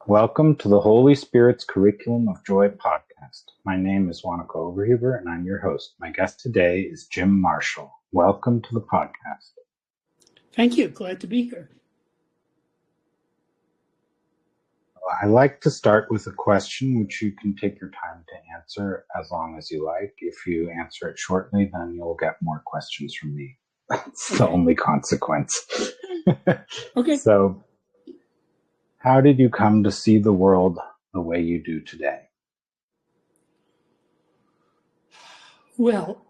Welcome to the Holy Spirit's Curriculum of Joy podcast. My name is Wanaka Overhuber and I'm your host. My guest today is Jim Marshall. Welcome to the podcast. Thank you. Glad to be here. I like to start with a question which you can take your time to answer as long as you like. If you answer it shortly, then you'll get more questions from me. That's the only consequence. Okay. So, how did you come to see the world the way you do today? Well,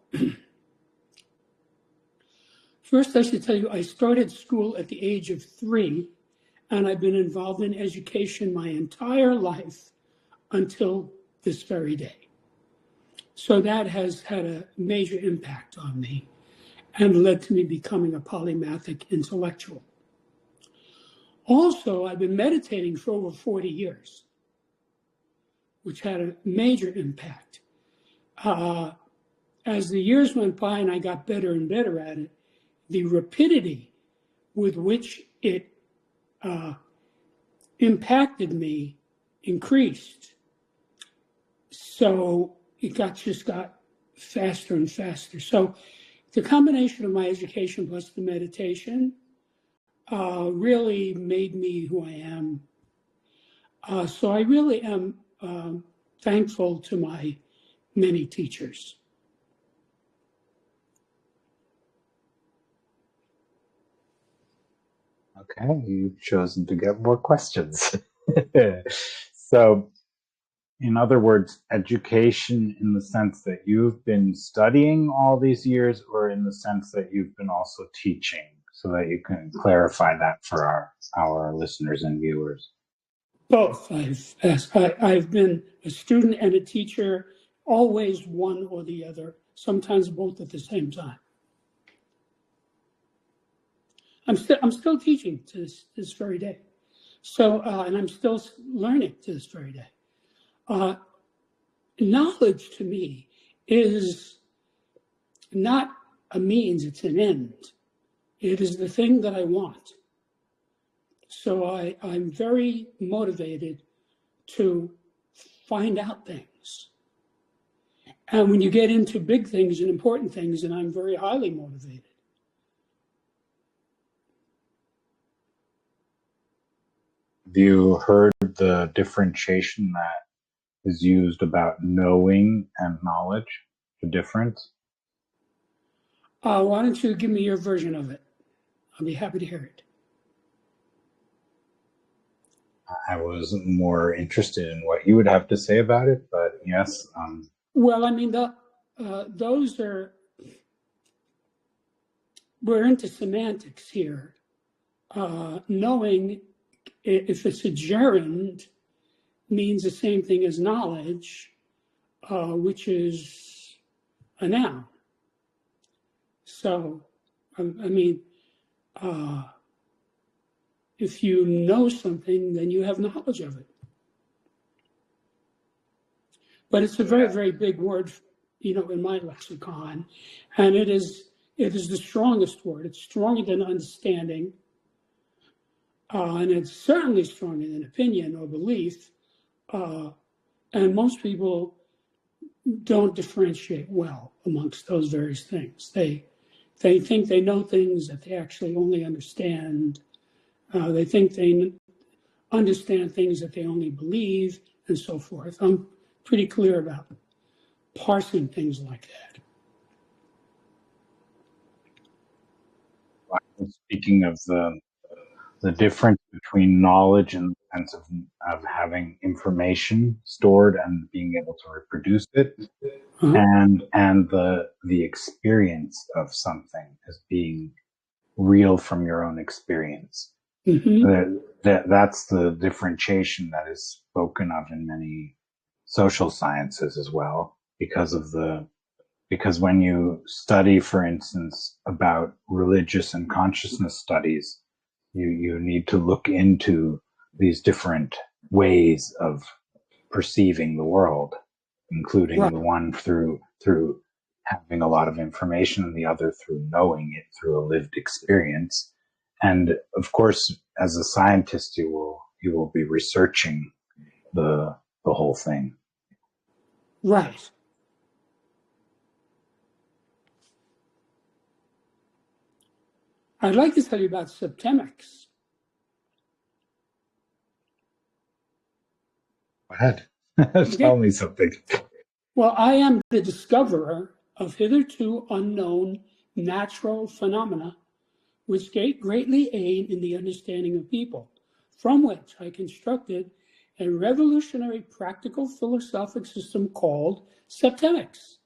first I should tell you, I started school at the age of 3, and I've been involved in education my entire life until this very day. So that has had a major impact on me and led to me becoming a polymathic intellectual. Also, I've been meditating for over 40 years, which had a major impact. As the years went by and I got better and better at it, the rapidity with which it impacted me increased. So it just got faster and faster. So the combination of my education plus the meditation really made me who I am. So I really am thankful to my many teachers. Okay, you've chosen to get more questions. So, in other words, education in the sense that you've been studying all these years, or in the sense that you've been also teaching, so that you can clarify that for our listeners and viewers? Both. I've been a student and a teacher, always one or the other, sometimes both at the same time. I'm still teaching to this very day. So, and I'm still learning to this very day. Knowledge to me is not a means, it's an end. It is the thing that I want. So I'm very motivated to find out things. And when you get into big things and important things, then I'm very highly motivated. Have you heard the differentiation that is used about knowing and knowledge, the difference? Why don't you give me your version of it? I'll be happy to hear it. I was more interested in what you would have to say about it, but yes. Well, I mean, we're into semantics here. Knowing, if it's a gerund, means the same thing as knowledge, which is a noun. So, I mean, if you know something, then you have knowledge of it. But it's a very, very big word, in my lexicon, and it is the strongest word. It's stronger than understanding, and it's certainly stronger than opinion or belief. And most people don't differentiate well amongst those various things. They think they know things that they actually only understand. They think they understand things that they only believe, and so forth. I'm pretty clear about parsing things like that. Speaking of the difference between knowledge and the sense of having information stored and being able to reproduce it, and the experience of something as being real from your own experience. Mm-hmm. That's the differentiation that is spoken of in many social sciences as well, because when you study, for instance, about religious and consciousness studies, you need to look into these different ways of perceiving the world, including the one through having a lot of information and the other through knowing it through a lived experience. And of course, as a scientist, you will be researching the whole thing. Right. I'd like to tell you about Septemics. Go ahead. Tell me something. Well, I am the discoverer of hitherto unknown natural phenomena which greatly aid in the understanding of people, from which I constructed a revolutionary practical philosophic system called Septemics,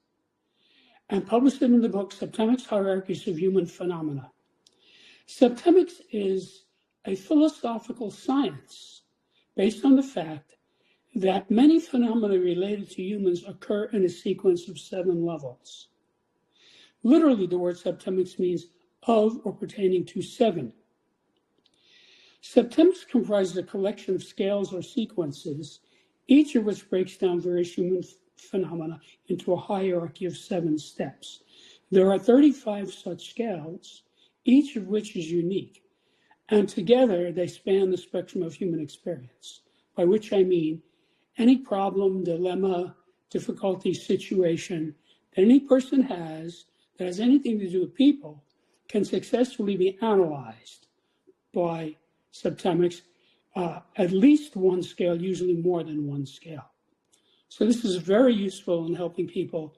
and published it in the book Septemics Hierarchies of Human Phenomena. Septemics is a philosophical science based on the fact that many phenomena related to humans occur in a sequence of 7 levels. Literally, the word septemics means of or pertaining to 7. Septemics comprises a collection of scales or sequences, each of which breaks down various human phenomena into a hierarchy of 7 steps. There are 35 such scales, each of which is unique, and together they span the spectrum of human experience, by which I mean any problem, dilemma, difficulty, situation that any person has that has anything to do with people can successfully be analyzed by Septemics, at least one scale, usually more than one scale. So this is very useful in helping people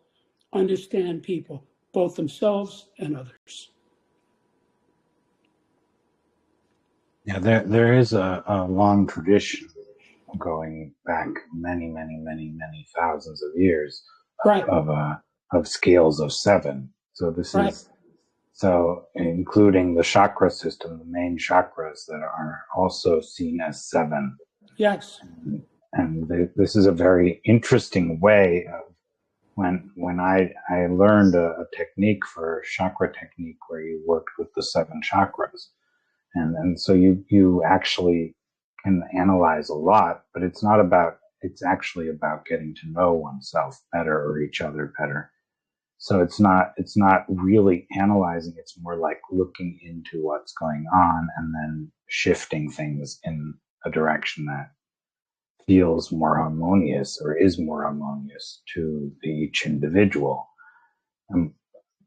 understand people, both themselves and others. Yeah, there is a long tradition going back many thousands of years Right. of scales of 7. So this Right. is so including the chakra system, the main chakras that are also seen as 7. Yes. And this is a very interesting way of when I learned a technique for chakra technique where you worked with the 7 chakras. And so you actually can analyze a lot, but it's actually about getting to know oneself better or each other better. So it's not really analyzing. It's more like looking into what's going on and then shifting things in a direction that feels more harmonious or is more harmonious to each individual.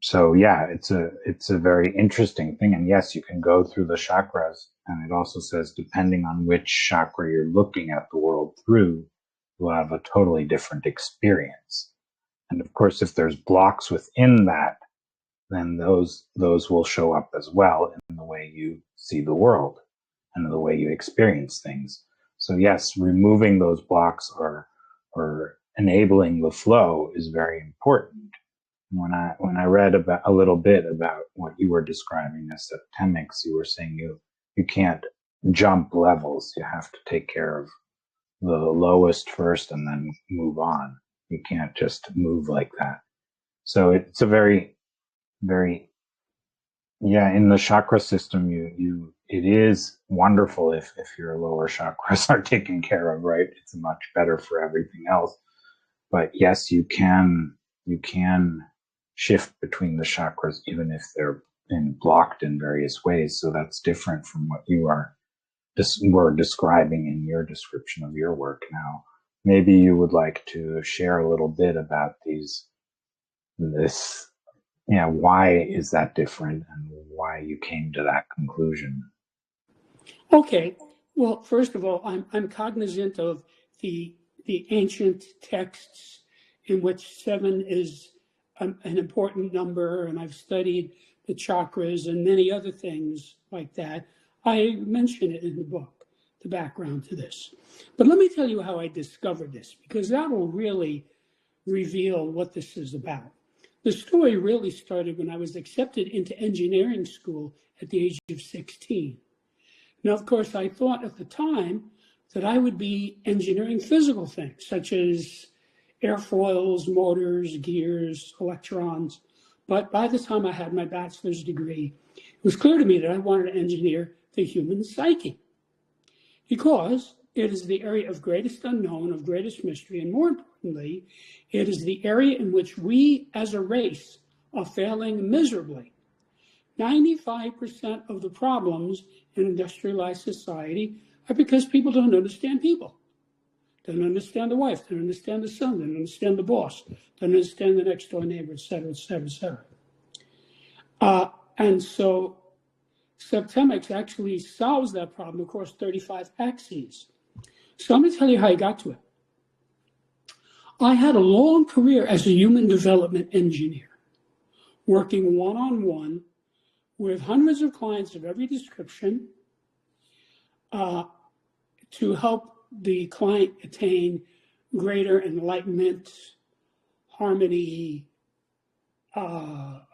So yeah, it's a very interesting thing. And yes, you can go through the chakras, and it also says depending on which chakra you're looking at the world through, you'll have a totally different experience. And of course, if there's blocks within that, then those will show up as well in the way you see the world and the way you experience things. So yes, removing those blocks or enabling the flow is very important. When I read about a little bit about what you were describing as septemics, you were saying you can't jump levels. You have to take care of the lowest first and then move on. You can't just move like that. So it's a very, very, yeah, in the chakra system, it is wonderful if your lower chakras are taken care of, right? It's much better for everything else. But yes, you can shift between the chakras, even if they're blocked in various ways. So that's different from what you were describing in your description of your work. Now, maybe you would like to share a little bit about why is that different and why you came to that conclusion? Okay. Well, first of all, I'm cognizant of the ancient texts in which 7 is an important number, and I've studied the chakras and many other things like that. I mention it in the book, the background to this. But let me tell you how I discovered this, because that will really reveal what this is about. The story really started when I was accepted into engineering school at the age of 16. Now, of course, I thought at the time that I would be engineering physical things, such as airfoils, motors, gears, electrons. But by the time I had my bachelor's degree, it was clear to me that I wanted to engineer the human psyche, because it is the area of greatest unknown, of greatest mystery, and more importantly, it is the area in which we as a race are failing miserably. 95% of the problems in industrialized society are because people don't understand people. Don't understand the wife, don't understand the son, don't understand the boss, don't understand the next door neighbor, et cetera, et cetera, et cetera. And so Septemics actually solves that problem across 35 axes. So let me tell you how I got to it. I had a long career as a human development engineer, working one-on-one with hundreds of clients of every description to help the client attain greater enlightenment, harmony,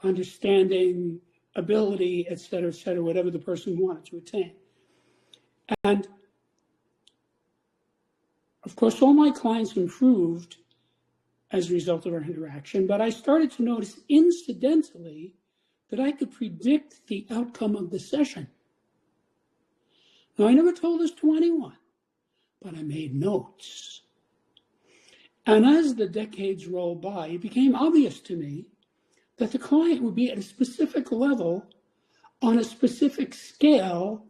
understanding, ability, et cetera, whatever the person wanted to attain. And of course, all my clients improved as a result of our interaction, but I started to notice incidentally that I could predict the outcome of the session. Now, I never told this to anyone, but I made notes. And as the decades rolled by, it became obvious to me that the client would be at a specific level on a specific scale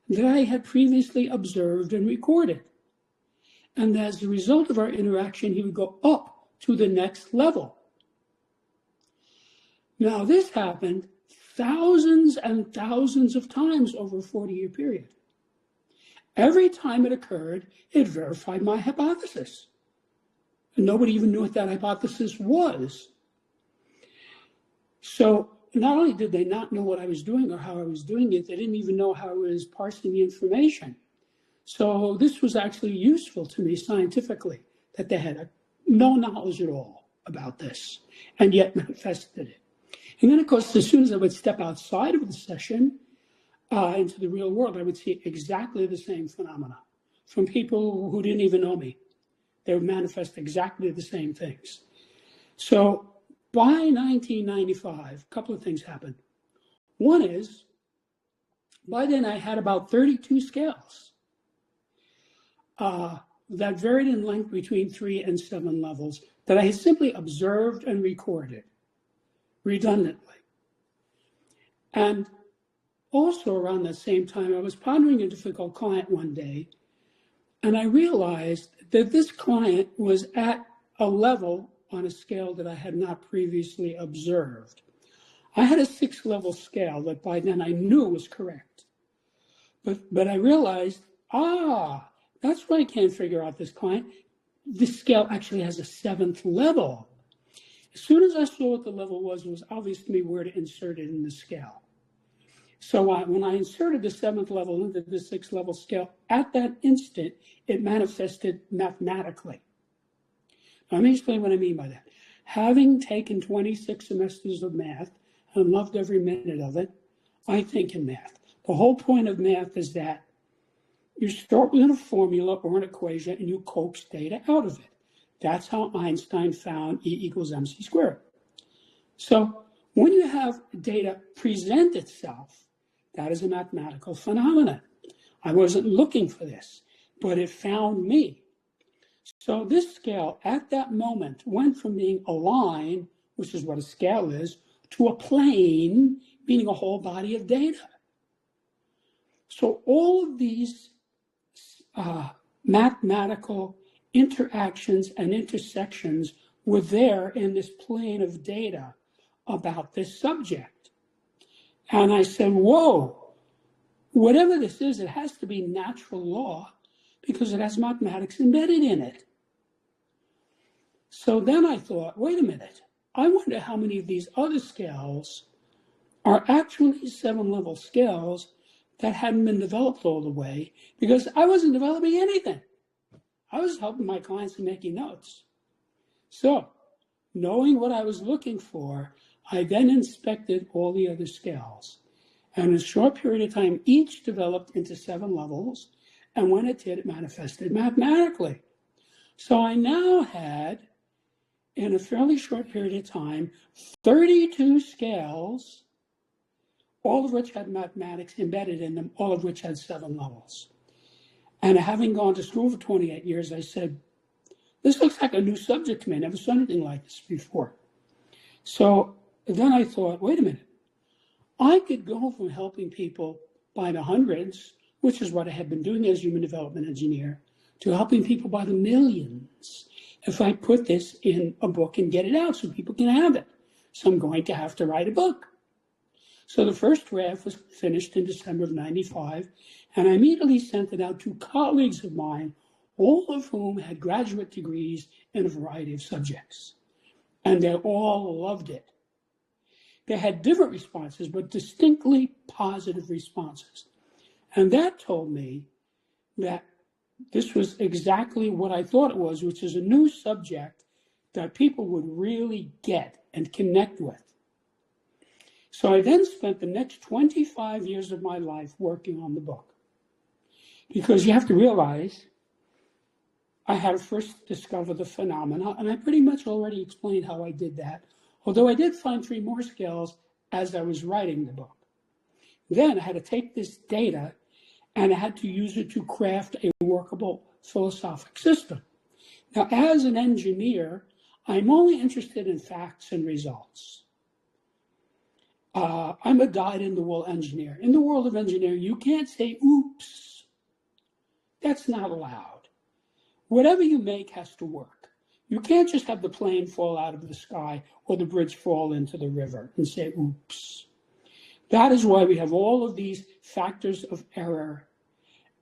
that I had previously observed and recorded. And as a result of our interaction, he would go up to the next level. Now, this happened thousands and thousands of times over a 40-year period. Every time it occurred, it verified my hypothesis. And nobody even knew what that hypothesis was. So not only did they not know what I was doing or how I was doing it, they didn't even know how I was parsing the information. So this was actually useful to me scientifically, that they had no knowledge at all about this, and yet manifested it. And then, of course, as soon as I would step outside of the session into the real world, I would see exactly the same phenomena from people who didn't even know me. They would manifest exactly the same things. So by 1995, a couple of things happened. One is, by then I had about 32 scales that varied in length between 3 and 7 levels that I had simply observed and recorded redundantly. And also around that same time, I was pondering a difficult client one day, and I realized that this client was at a level on a scale that I had not previously observed. I had a 6-level scale that by then I knew was correct. But I realized, that's why I can't figure out this client. This scale actually has a 7th level. As soon as I saw what the level was, it was obvious to me where to insert it in the scale. So when I inserted the 7th level into the 6th level scale, at that instant, it manifested mathematically. Now, let me explain what I mean by that. Having taken 26 semesters of math and loved every minute of it, I think in math. The whole point of math is that you start with a formula or an equation and you coax data out of it. That's how Einstein found E equals mc squared. So when you have data present itself, that is a mathematical phenomenon. I wasn't looking for this, but it found me. So this scale at that moment went from being a line, which is what a scale is, to a plane, meaning a whole body of data. So all of these mathematical interactions and intersections were there in this plane of data about this subject. And I said, whoa, whatever this is, it has to be natural law because it has mathematics embedded in it. So then I thought, wait a minute, I wonder how many of these other scales are actually 7-level scales that hadn't been developed all the way because I wasn't developing anything. I was helping my clients in making notes. So, knowing what I was looking for, I then inspected all the other scales. And in a short period of time, each developed into 7 levels, and when it did, it manifested mathematically. So I now had, in a fairly short period of time, 32 scales, all of which had mathematics embedded in them, all of which had 7 levels. And having gone to school for 28 years, I said, this looks like a new subject to me. I never saw anything like this before. So then I thought, wait a minute. I could go from helping people by the hundreds which is what I had been doing as human development engineer, to helping people by the millions if I put this in a book and get it out so people can have it. So I'm going to have to write a book. So the first draft was finished in December of 95, and I immediately sent it out to colleagues of mine, all of whom had graduate degrees in a variety of subjects. And they all loved it. They had different responses, but distinctly positive responses. And that told me that this was exactly what I thought it was, which is a new subject that people would really get and connect with. So I then spent the next 25 years of my life working on the book. Because you have to realize, I had to first discover the phenomena, and I pretty much already explained how I did that, although I did find 3 more skills as I was writing the book. Then I had to take this data and I had to use it to craft a workable philosophic system. Now, as an engineer, I'm only interested in facts and results. I'm a dyed-in-the-wool engineer. In the world of engineering, you can't say, oops. That's not allowed. Whatever you make has to work. You can't just have the plane fall out of the sky or the bridge fall into the river and say, oops. That is why we have all of these factors of error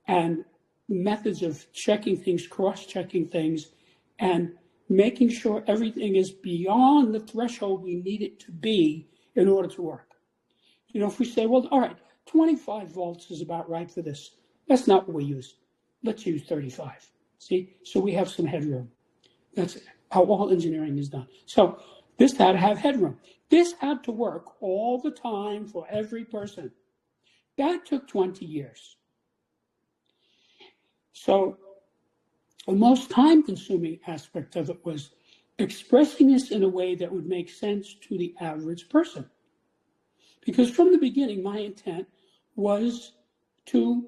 and methods of checking things, cross-checking things, and making sure everything is beyond the threshold we need it to be in order to work. You know, if we say, well, all right, 25 volts is about right for this. That's not what we use. Let's use 35. See, so we have some headroom. That's how all engineering is done. So this had to have headroom. This had to work all the time for every person. That took 20 years. So the most time-consuming aspect of it was expressing this in a way that would make sense to the average person. Because from the beginning, my intent was to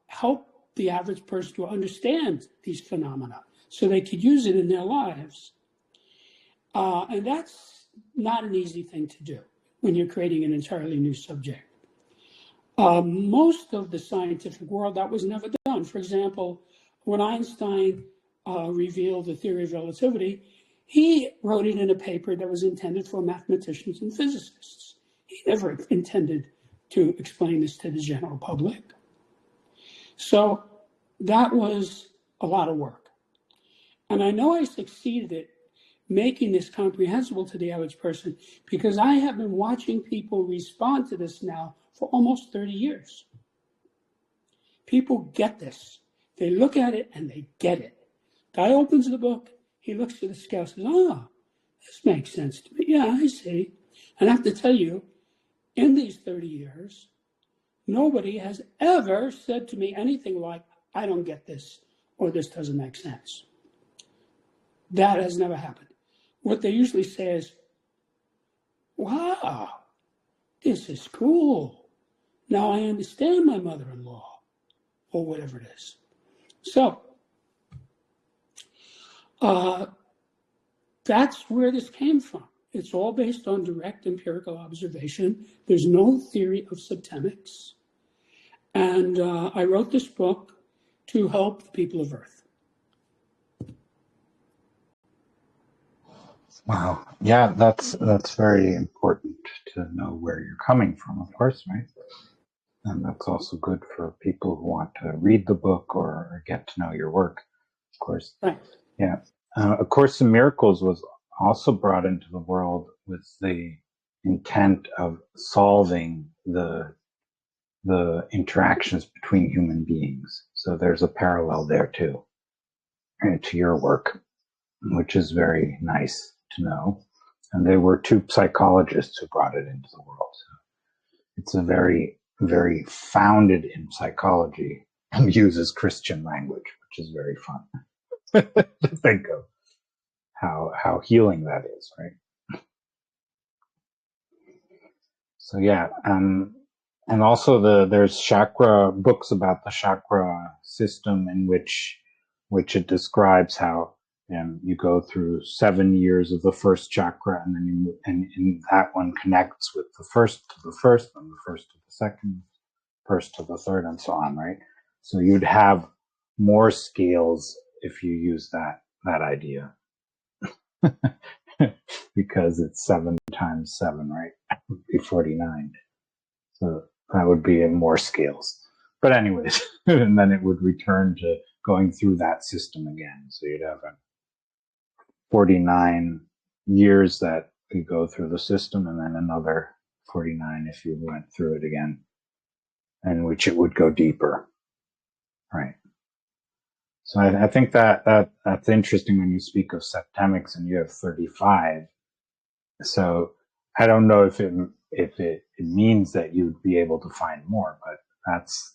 help the average person to understand these phenomena so they could use it in their lives. And that's not an easy thing to do when you're creating an entirely new subject. Most of the scientific world, that was never done. For example, when Einstein revealed the theory of relativity, he wrote it in a paper that was intended for mathematicians and physicists. He never intended to explain this to the general public. So that was a lot of work. And I know I succeeded at making this comprehensible to the average person because I have been watching people respond to this now for almost 30 years. People get this. They look at it and they get it. Guy opens the book, he looks at the scale and says, oh, this makes sense to me. Yeah, I see. And I have to tell you, in these 30 years, nobody has ever said to me anything like, I don't get this, or this doesn't make sense. That has never happened. What they usually say is, wow, this is cool. Now I understand my mother-in-law, or whatever it is. So, that's where this came from. It's all based on direct empirical observation. There's no theory of septemics. And I wrote this book to help the people of Earth. Wow. Yeah, that's very important to know where you're coming from, of course, right? And that's also good for people who want to read the book or get to know your work, of course. Right. Yeah. A Course in Miracles was also brought into the world with the intent of solving the interactions between human beings. So there's a parallel there too, to your work, which is very nice to know. And they were 2 psychologists who brought it into the world. So it's a very, very founded in psychology and uses Christian language, which is very fun to think of how healing that is, right? So yeah, and also there's chakra books about the chakra system in which it describes how you go through 7 years of the first chakra, and then and that one connects with the first to the first, and the first to the second, first to the third, and so on, right? So you'd have more scales if you use that idea. Because it's 7 times 7, right? It would be 49. So that would be in more scales. But anyways, and then it would return to going through that system again. So you'd have 49 years that you go through the system, and then another 49 if you went through it again, in which it would go deeper, right? So I think that's interesting when you speak of septemics and you have 35. So I don't know if it means that you'd be able to find more, but that's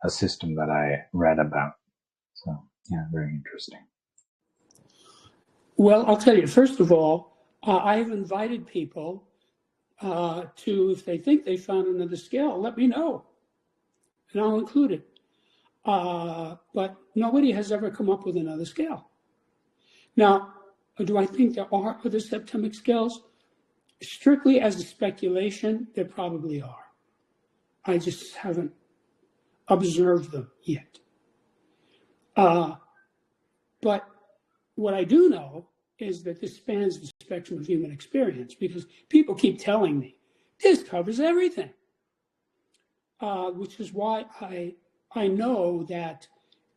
a system that I read about. So yeah, very interesting. Well, I'll tell you, first of all, I have invited people to, if they think they found another scale, let me know, and I'll include it. But nobody has ever come up with another scale. Now, do I think there are other septemic scales? Strictly as a speculation, there probably are. I just haven't observed them yet. But what I do know is that this spans the spectrum of human experience, because people keep telling me this covers everything, which is why I know that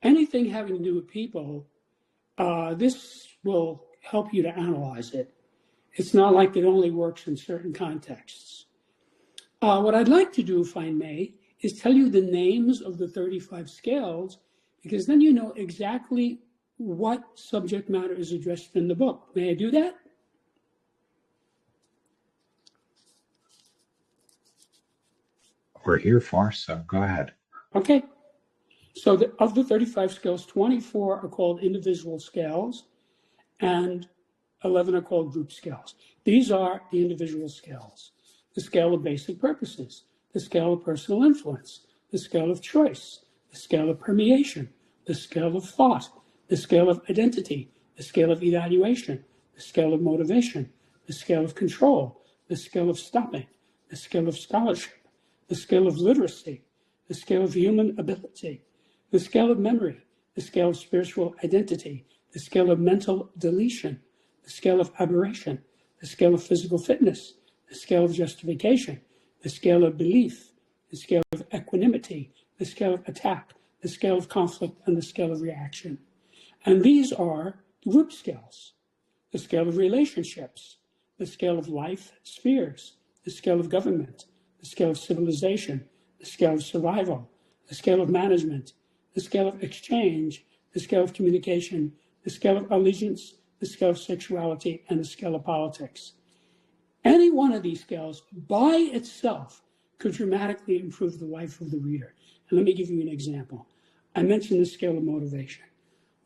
anything having to do with people, this will help you to analyze it. It's not like it only works in certain contexts. What I'd like to do, if I may, is tell you the names of the 35 scales, because then you know exactly what subject matter is addressed in the book. May I do that? We're here for, so go ahead. Okay. So of the 35 scales, 24 are called individual scales, and 11 are called group scales. These are the individual scales: the scale of basic purposes, the scale of personal influence, the scale of choice, the scale of permeation, the scale of thought, the scale of identity, the scale of evaluation, the scale of motivation, the scale of control, the scale of stopping, the scale of scholarship, the scale of literacy, the scale of human ability, the scale of memory, the scale of spiritual identity, the scale of mental deletion, the scale of aberration, the scale of physical fitness, the scale of justification, the scale of belief, the scale of equanimity, the scale of attack, the scale of conflict, and the scale of reaction. And these are the group scales: the scale of relationships, the scale of life spheres, the scale of government, the scale of civilization, the scale of survival, the scale of management, the scale of exchange, the scale of communication, the scale of allegiance, the scale of sexuality, and the scale of politics. Any one of these scales by itself could dramatically improve the life of the reader. And let me give you an example. I mentioned the scale of motivation.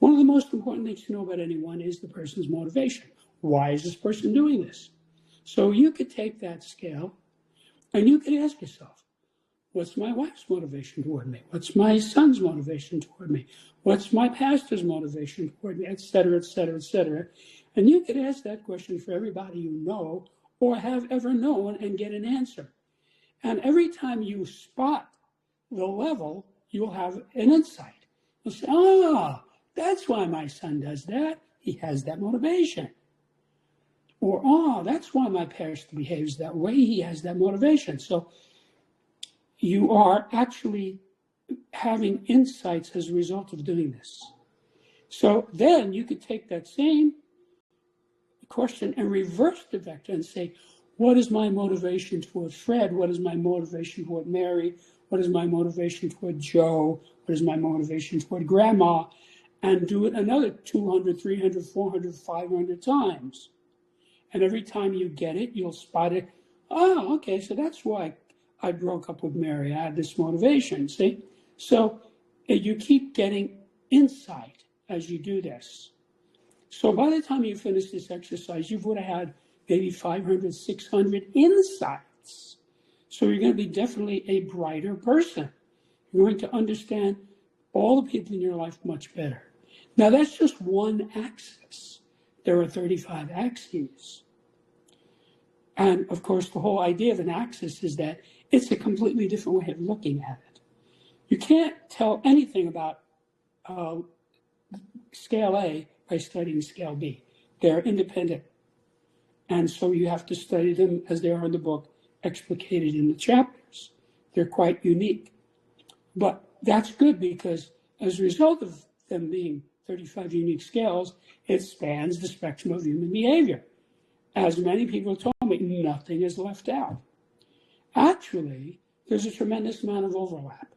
One of the most important things to know about anyone is the person's motivation. Why is this person doing this? So you could take that scale and you could ask yourself, what's my wife's motivation toward me? What's my son's motivation toward me? What's my pastor's motivation toward me? Et cetera, et cetera, et cetera. And you could ask that question for everybody you know or have ever known and get an answer. And every time you spot the level, you'll have an insight. You'll say, oh, that's why my son does that. He has that motivation. Or, oh, that's why my pastor behaves that way. He has that motivation. So you are actually having insights as a result of doing this. So then you could take that same question and reverse the vector and say, what is my motivation toward Fred? What is my motivation toward Mary? What is my motivation toward Joe? What is my motivation toward Grandma? And do it another 200, 300, 400, 500 times. And every time you get it, you'll spot it. Oh, okay, so that's why I broke up with Mary. I had this motivation, see? So you keep getting insight as you do this. So by the time you finish this exercise, you would have had maybe 500, 600 insights. So you're going to be definitely a brighter person. You're going to understand all the people in your life much better. Now, that's just one axis. There are 35 axes. And of course, the whole idea of an axis is that it's a completely different way of looking at it. You can't tell anything about scale A by studying scale B. They're independent. And so you have to study them as they are in the book, explicated in the chapters. They're quite unique. But that's good because as a result of them being 35 unique scales, it spans the spectrum of human behavior. As many people told me, nothing is left out. Actually, there's a tremendous amount of overlap.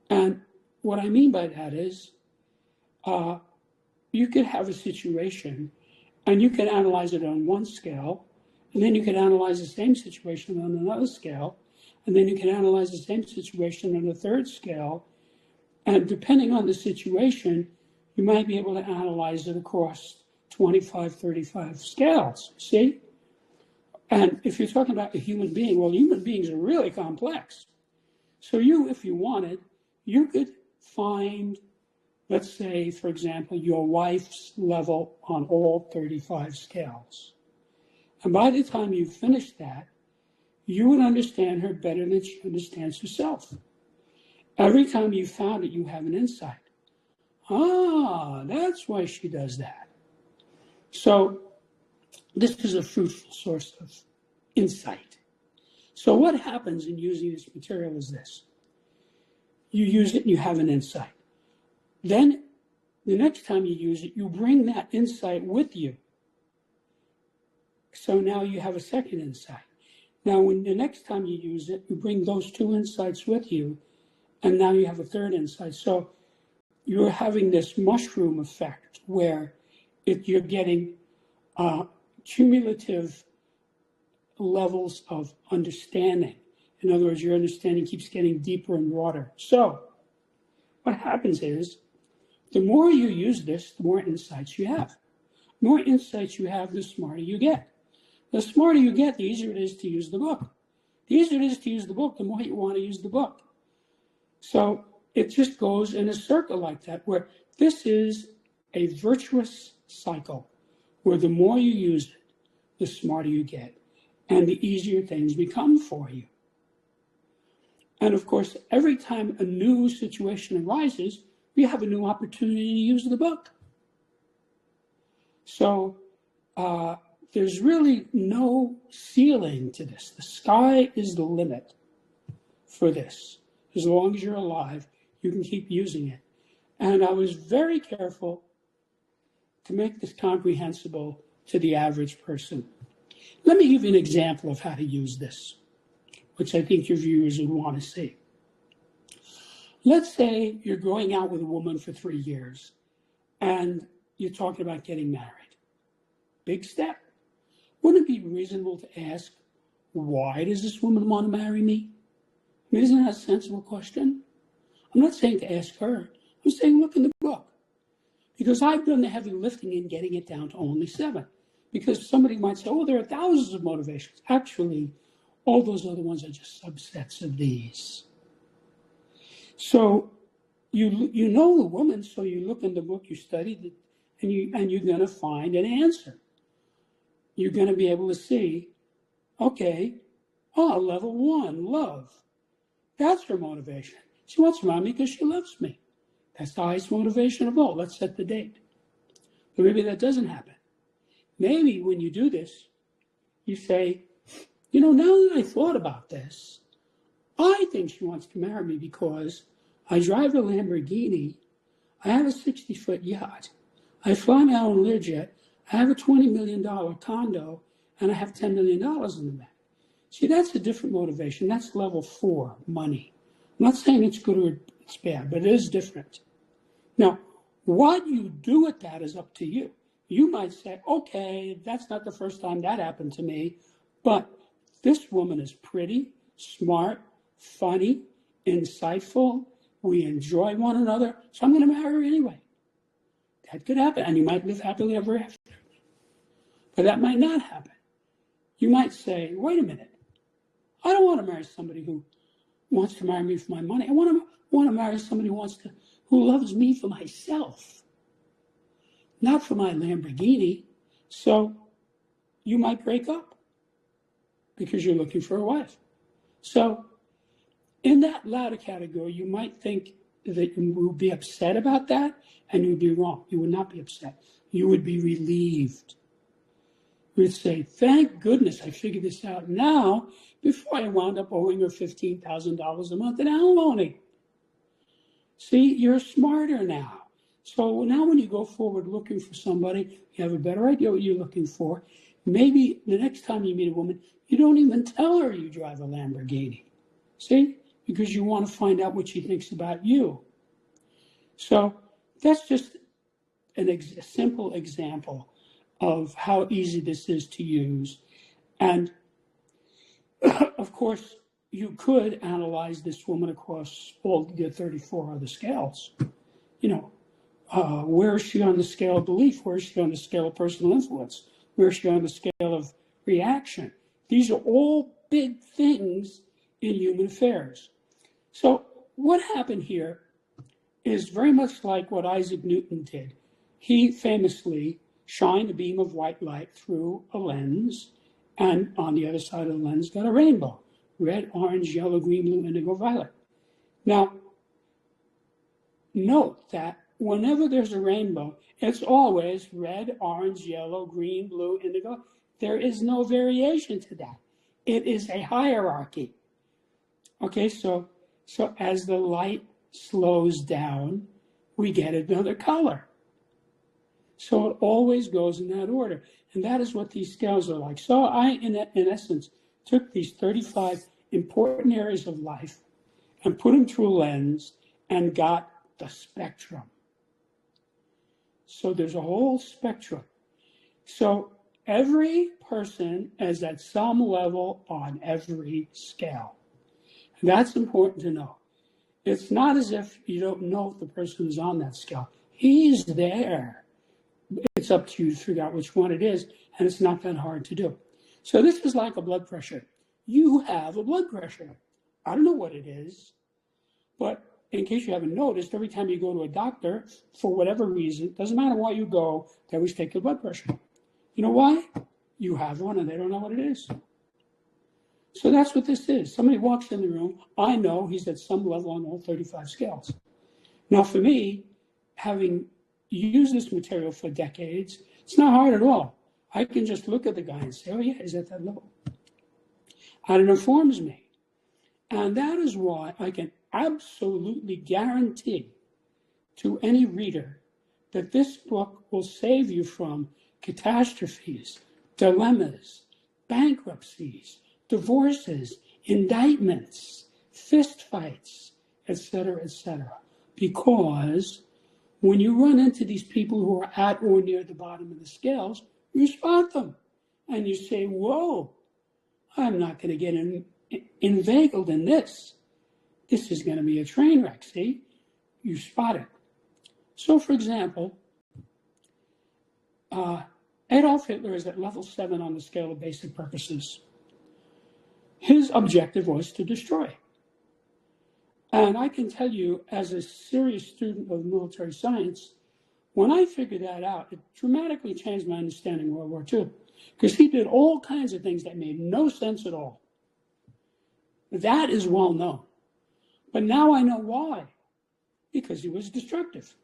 And what I mean by that is, you could have a situation and you can analyze it on one scale, and then you can analyze the same situation on another scale, and then you can analyze the same situation on a third scale. And depending on the situation, you might be able to analyze it across 25, 35 scales, see? And if you're talking about a human being, well, human beings are really complex. So you, if you wanted, you could find, let's say, for example, your wife's level on all 35 scales. And by the time you finish that, you would understand her better than she understands herself. Every time you found it, you have an insight. Ah, that's why she does that. So this is a fruitful source of insight. So what happens in using this material is this. You use it and you have an insight. Then the next time you use it, you bring that insight with you. So now you have a second insight. Now, when the next time you use it, you bring those two insights with you, and now you have a third insight. So you're having this mushroom effect where you're getting cumulative levels of understanding. In other words, your understanding keeps getting deeper and broader. So what happens is, the more you use this, the more insights you have. The more insights you have, the smarter you get. The smarter you get, the easier it is to use the book. The easier it is to use the book, the more you want to use the book. So it just goes in a circle like that, where this is a virtuous cycle, where the more you use it, the smarter you get, and the easier things become for you. And of course, every time a new situation arises, we have a new opportunity to use the book. So there's really no ceiling to this. The sky is the limit for this. As long as you're alive, you can keep using it. And I was very careful to make this comprehensible to the average person. Let me give you an example of how to use this, which I think your viewers would want to see. Let's say you're going out with a woman for 3 years and you're talking about getting married. Big step. Wouldn't it be reasonable to ask, why does this woman want to marry me? I mean, isn't that a sensible question? I'm not saying to ask her. I'm saying look in the book. Because I've done the heavy lifting in getting it down to only 7. Because somebody might say, oh, there are thousands of motivations. Actually, all those other ones are just subsets of these. So you know the woman, so you look in the book, you studied it, and you're going to find an answer. You're going to be able to see, okay, level 1, love. That's her motivation. She wants to marry me because she loves me. That's the highest motivation of all. Let's set the date. But maybe that doesn't happen. Maybe when you do this, you say, now that I thought about this, I think she wants to marry me because I drive a Lamborghini, I have a 60-foot yacht, I fly my own Learjet, I have a $20 million condo, and I have $10 million in the bank. See, that's a different motivation. That's level 4, money. I'm not saying it's good or it's bad, but it is different. Now, what you do with that is up to you. You might say, okay, that's not the first time that happened to me, but this woman is pretty, smart, funny, insightful. We enjoy one another, so I'm going to marry her anyway. That could happen, and you might live happily ever after. But that might not happen. You might say, wait a minute. I don't want to marry somebody who wants to marry me for my money. I want to marry somebody who loves me for myself, not for my Lamborghini. So you might break up because you're looking for a wife. So in that latter category, you might think that you would be upset about that, and you would be wrong. You would not be upset. You would be relieved. You would say, thank goodness I figured this out now before I wound up owing her $15,000 a month in alimony. See, you're smarter now. So now when you go forward looking for somebody, you have a better idea what you're looking for. Maybe the next time you meet a woman, you don't even tell her you drive a Lamborghini. See? Because you want to find out what she thinks about you. So that's just a simple example of how easy this is to use. And of course, you could analyze this woman across all the 34 other scales. You know, where is she on the scale of belief? Where is she on the scale of personal influence? Where is she on the scale of reaction? These are all big things in human affairs. So what happened here is very much like what Isaac Newton did. He famously shined a beam of white light through a lens, and on the other side of the lens got a rainbow: red, orange, yellow, green, blue, indigo, violet. Now, note that whenever there's a rainbow, it's always red, orange, yellow, green, blue, indigo. There is no variation to that. It is a hierarchy. Okay, so as the light slows down, we get another color. So it always goes in that order. And that is what these scales are like. So I, in essence, took these 35 important areas of life and put them through a lens and got the spectrum. So there's a whole spectrum. So every person is at some level on every scale. And that's important to know. It's not as if you don't know if the person is on that scale. He's there. It's up to you to figure out which one it is, and it's not that hard to do. So this is like a blood pressure. You have a blood pressure. I don't know what it is, but in case you haven't noticed, every time you go to a doctor, for whatever reason, doesn't matter why you go, they always take your blood pressure. You know why? You have one and they don't know what it is. So that's what this is. Somebody walks in the room, I know he's at some level on all 35 scales. Now for me, having used this material for decades, it's not hard at all. I can just look at the guy and say, oh yeah, he's at that level. And it informs me. And that is why I can absolutely guarantee to any reader that this book will save you from catastrophes, dilemmas, bankruptcies, divorces, indictments, fistfights, etc., etc. Because when you run into these people who are at or near the bottom of the scales, you spot them and you say, whoa, I'm not going to get inveigled in this. This is going to be a train wreck, see? You spot it. So, for example, Adolf Hitler is at level 7 on the scale of basic purposes. His objective was to destroy. And I can tell you, as a serious student of military science, when I figured that out, it dramatically changed my understanding of World War II. Because he did all kinds of things that made no sense at all. That is well known. But now I know why. Because he was destructive.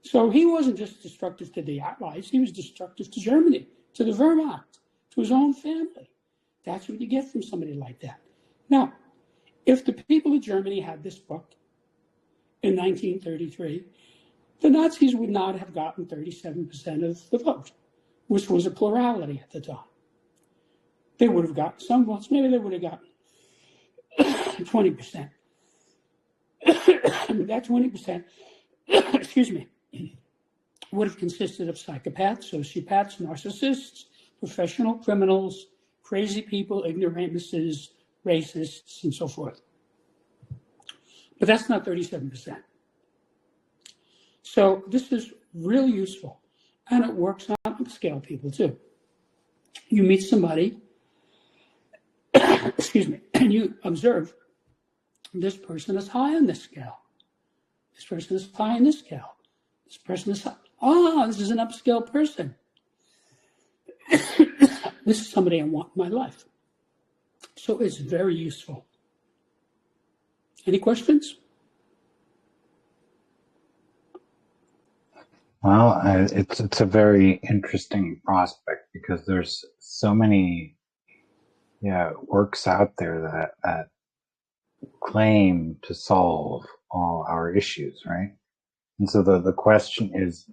So he wasn't just destructive to the Allies, he was destructive to Germany, to the Wehrmacht, to his own family. That's what you get from somebody like that. Now, if the people of Germany had this book in 1933, the Nazis would not have gotten 37% of the vote, which was a plurality at the time. They would have gotten some votes, maybe they would have gotten 20%. That 20%, excuse me, would have consisted of psychopaths, sociopaths, narcissists, professional criminals, crazy people, ignoramuses, racists, and so forth. But that's not 37%. So this is really useful, and it works on upscale people too. You meet somebody, excuse me, and you observe this person is high on this scale. This person is high on this scale. This person is high. Oh, this is an upscale person. This is somebody I want in my life. So it's very useful. Any questions? Well, it's a very interesting prospect because there's so many works out there that claim to solve all our issues, right? And so the question is,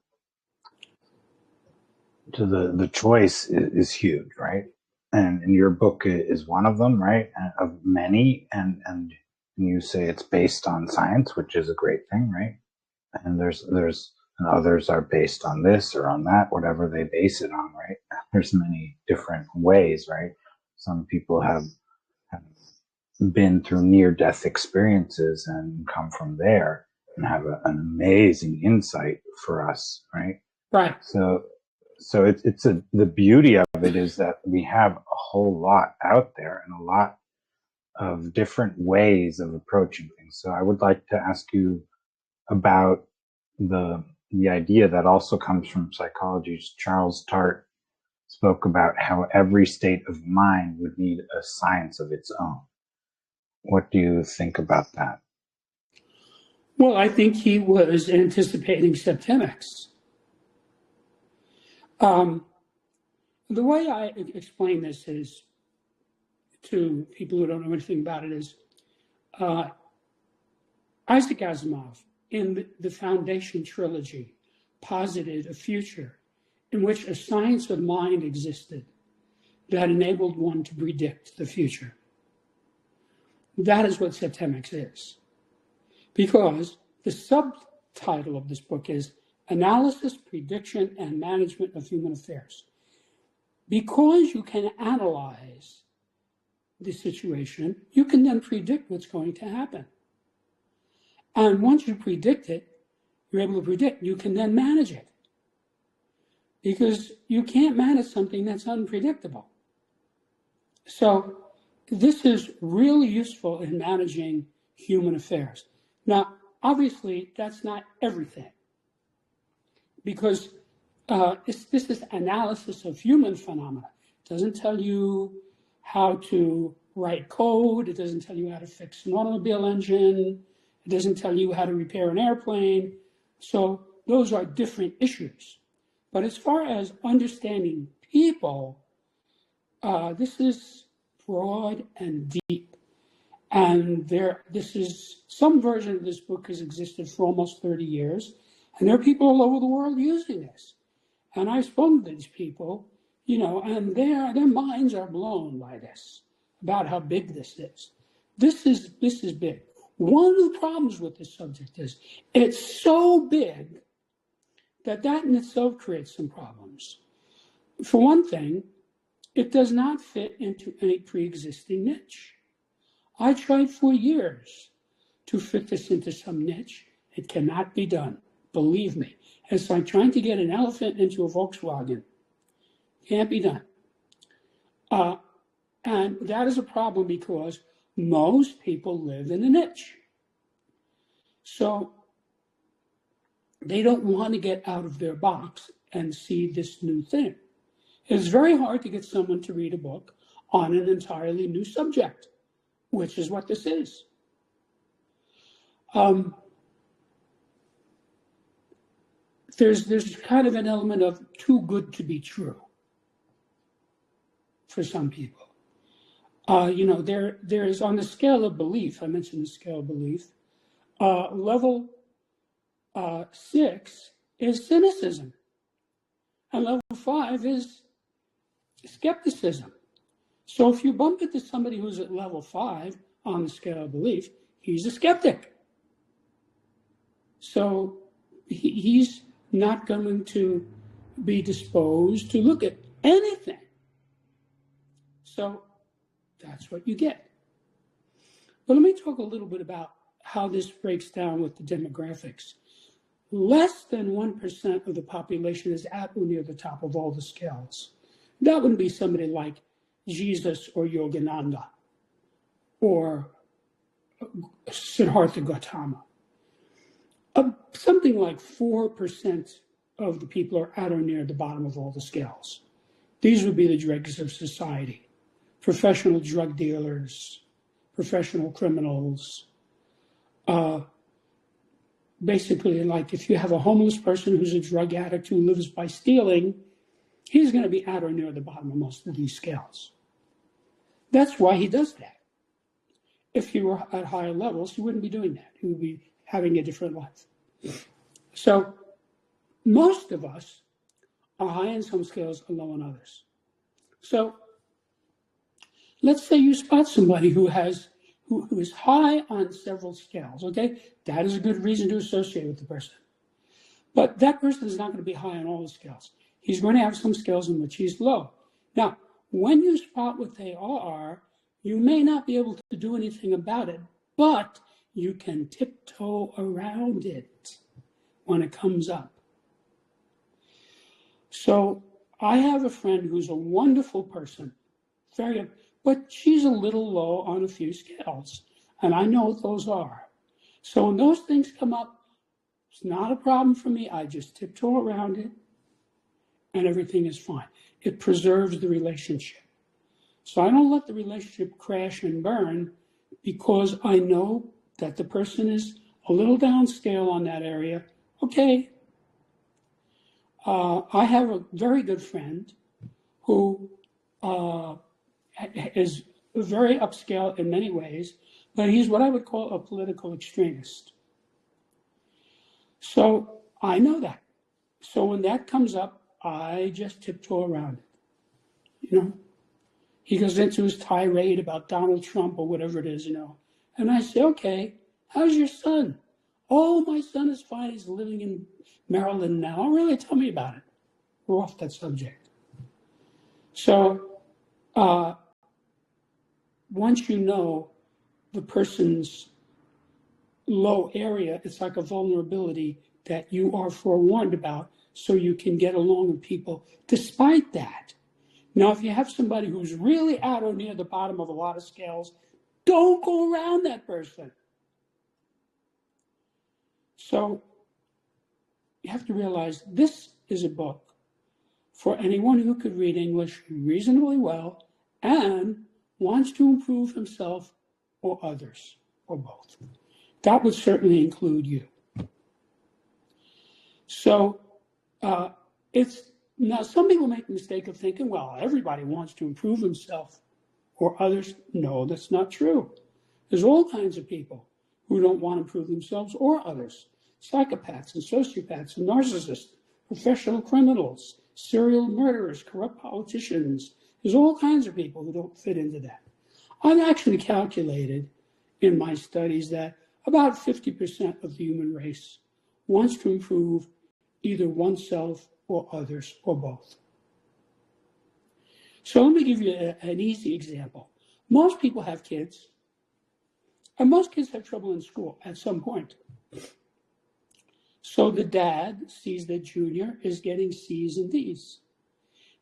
the choice is huge, right? And your book is one of them, right? Of many, and you say it's based on science, which is a great thing, right? And there's and others are based on this or on that, whatever they base it on, right? There's many different ways, right? Some people have been through near-death experiences and come from there and have an amazing insight for us, right? Right. So the beauty of it is that we have a whole lot out there and a lot of different ways of approaching things. So I would like to ask you about the idea that also comes from psychology. Charles Tart spoke about how every state of mind would need a science of its own. What do you think about that? Well, I think he was anticipating Septemics. The way I explain this is to people who don't know anything about it is Isaac Asimov in the Foundation trilogy posited a future in which a science of mind existed that enabled one to predict the future. That is what Septemics is. Because the subtitle of this book is Analysis, Prediction, and Management of Human Affairs. Because you can analyze the situation, you can then predict what's going to happen. And once you predict it, you're able to predict, you can then manage it. Because you can't manage something that's unpredictable. So this is really useful in managing human affairs. Now, obviously, that's not everything. Because this is analysis of human phenomena. It doesn't tell you how to write code. It doesn't tell you how to fix an automobile engine. It doesn't tell you how to repair an airplane. So those are different issues. But as far as understanding people, this is broad and deep. And some version of this book has existed for almost 30 years. And there are people all over the world using this. And I've spoken to these people, and their minds are blown by this, about how big this is. This is big. One of the problems with this subject is it's so big that in itself creates some problems. For one thing, it does not fit into any pre-existing niche. I tried for years to fit this into some niche. It cannot be done. Believe me. It's like trying to get an elephant into a Volkswagen. Can't be done. And that is a problem because most people live in a niche. So they don't want to get out of their box and see this new thing. It's very hard to get someone to read a book on an entirely new subject, which is what this is. There's kind of an element of too good to be true for some people. There is on the scale of belief, I mentioned the scale of belief, level 6 is cynicism, and level 5 is skepticism. So if you bump into somebody who's at level 5 on the scale of belief, he's a skeptic. So he's not going to be disposed to look at anything. So that's what you get. But let me talk a little bit about how this breaks down with the demographics. Less than 1% of the population is at or near the top of all the scales. That would be somebody like Jesus or Yogananda or Siddhartha Gautama. Something like 4% of the people are at or near the bottom of all the scales. These would be the dregs of society. professional drug dealers, professional criminals. Basically, like if you have a homeless person who's a drug addict who lives by stealing, he's going to be at or near the bottom of most of these scales. That's why he does that. If he were at higher levels, he wouldn't be doing that. He would be having a different life. So most of us are high in some scales and low on others. So let's say you spot somebody who is high on several scales, okay? That is a good reason to associate with the person. But that person is not going to be high on all the scales. He's going to have some scales in which he's low. Now, when you spot what they are, you may not be able to do anything about it, but you can tiptoe around it when it comes up. So I have a friend who's a wonderful person, very good, but she's a little low on a few scales, and I know what those are. So when those things come up, it's not a problem for me. I just tiptoe around it, and everything is fine. It preserves the relationship. So I don't let the relationship crash and burn because I know that the person is a little downscale on that area. Okay. I have a very good friend who is very upscale in many ways, but he's what I would call a political extremist. So I know that. So when that comes up, I just tiptoe around it, you know. He goes into his tirade about Donald Trump or whatever it is, you know. And I say, okay, how's your son? Oh, my son is fine. He's living in Maryland now. Oh, really? Tell me about it. We're off that subject. So once you know the person's low area, it's like a vulnerability that you are forewarned about so you can get along with people despite that. Now, if you have somebody who's really at or near the bottom of a lot of scales, don't go around that person. So you have to realize this is a book for anyone who could read English reasonably well and wants to improve himself or others, or both. That would certainly include you. So now some people make the mistake of thinking, well, everybody wants to improve himself or others. No, that's not true. There's all kinds of people who don't want to improve themselves or others. Psychopaths and sociopaths and narcissists, professional criminals, serial murderers, corrupt politicians. There's all kinds of people who don't fit into that. I've actually calculated in my studies that about 50% of the human race wants to improve either oneself or others or both. So let me give you an easy example. Most people have kids, and most kids have trouble in school at some point. So the dad sees that Junior is getting C's and D's.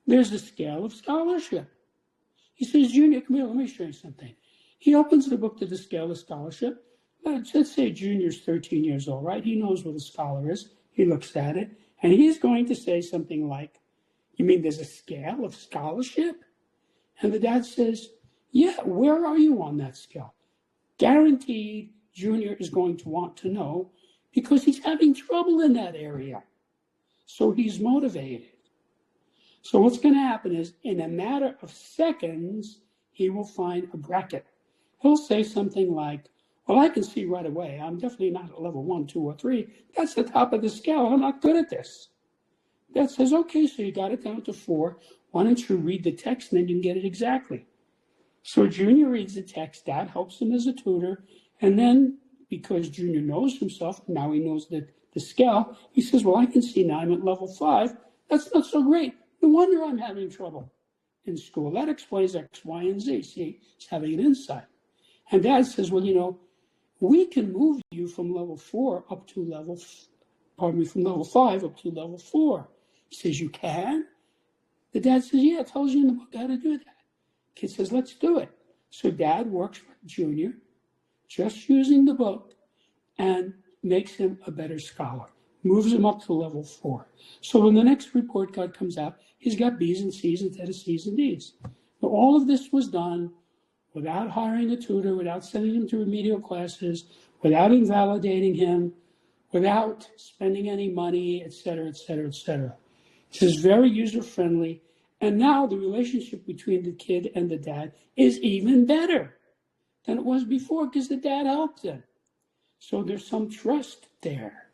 There's a scale of scholarship. He says, Junior, come here, let me show you something. He opens the book to the scale of scholarship. Let's say Junior's 13 years old, right? He knows what a scholar is. He looks at it, and he's going to say something like, you mean there's a scale of scholarship? And the dad says, yeah, where are you on that scale? Guaranteed, Junior is going to want to know because he's having trouble in that area. So he's motivated. So what's going to happen is, in a matter of seconds, he will find a bracket. He'll say something like, well, I can see right away, I'm definitely not at level 1, 2, or 3. That's the top of the scale. I'm not good at this. That says, okay, so you got it down to 4. Why don't you read the text and then you can get it exactly. So Junior reads the text. Dad helps him as a tutor. And then, because Junior knows himself, now he knows the scale, he says, well, I can see now I'm at level 5. That's not so great. No wonder I'm having trouble in school. That explains X, Y, and Z. See, he's having an insight. And Dad says, well, you know, we can move you from level 4 up to level, from level 5 up to level 4. He says, you can? The dad says, yeah, it tells you in the book how to do that. Kid says, let's do it. So Dad works with Junior, just using the book, and makes him a better scholar, moves him up to level 4. So when the next report card comes out, he's got B's and C's instead of C's and D's. But all of this was done without hiring a tutor, without sending him to remedial classes, without invalidating him, without spending any money, et cetera, et cetera, et cetera. This is very user-friendly. And now the relationship between the kid and the dad is even better than it was before because the dad helped him. So there's some trust there.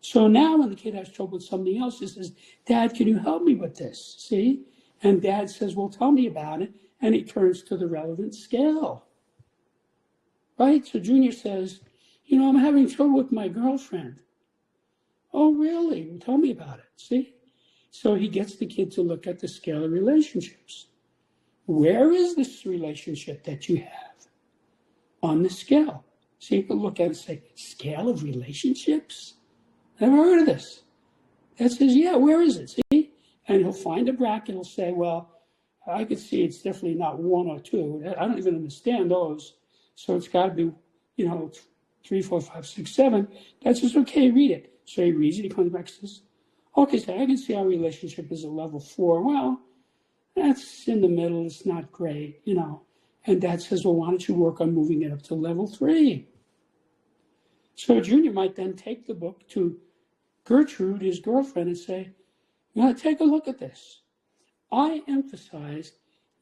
So now when the kid has trouble with something else, he says, Dad, can you help me with this? See? And Dad says, well, tell me about it. And he turns to the relevant scale. Right? So Junior says, I'm having trouble with my girlfriend. Oh, really? Well, tell me about it. See? So he gets the kid to look at the scale of relationships. Where is this relationship that you have on the scale? So you can look at it and say, scale of relationships? Never heard of this. That says, yeah, where is it? See? And he'll find a bracket. He'll say, well, I can see it's definitely not 1 or 2. I don't even understand those. So it's got to be, 3, 4, 5, 6, 7. That's just okay, read it. So he reads it. He comes back and says, okay, so I can see our relationship is a level 4. Well, that's in the middle. It's not great, And Dad says, well, why don't you work on moving it up to level 3? So Junior might then take the book to Gertrude, his girlfriend, and say, take a look at this. I emphasize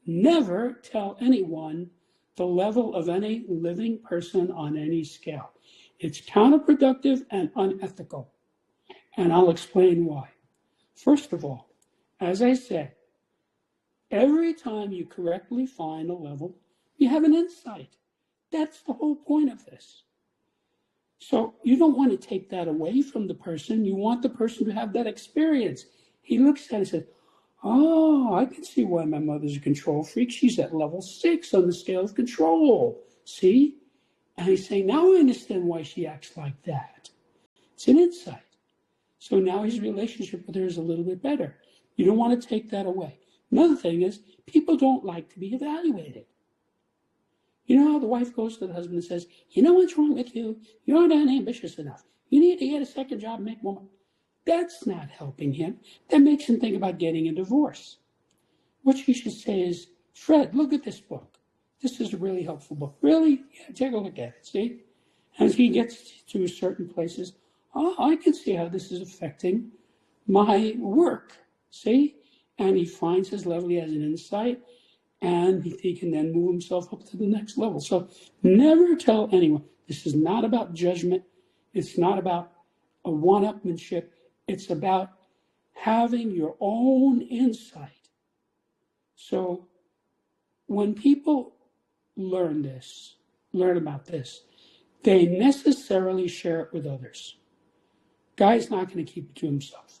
never tell anyone the level of any living person on any scale. It's counterproductive and unethical. And I'll explain why. First of all, as I said, every time you correctly find a level, you have an insight. That's the whole point of this. So you don't want to take that away from the person. You want the person to have that experience. He looks at it and says, oh, I can see why my mother's a control freak. She's at level 6 on the scale of control. See? And he's saying, now I understand why she acts like that. It's an insight. So now his relationship with her is a little bit better. You don't want to take that away. Another thing is, people don't like to be evaluated. You know how the wife goes to the husband and says, you know what's wrong with you? You're not ambitious enough. You need to get a second job and make more money. That's not helping him. That makes him think about getting a divorce. What she should say is, Fred, look at this book. This is a really helpful book. Really? Yeah, take a look at it, see? As he gets to certain places, oh, I can see how this is affecting my work, see? And he finds his level, he has an insight, and he can then move himself up to the next level. So never tell anyone. This is not about judgment. It's not about a one-upmanship. It's about having your own insight. So when people learn about this, they necessarily share it with others. Guy's not going to keep it to himself.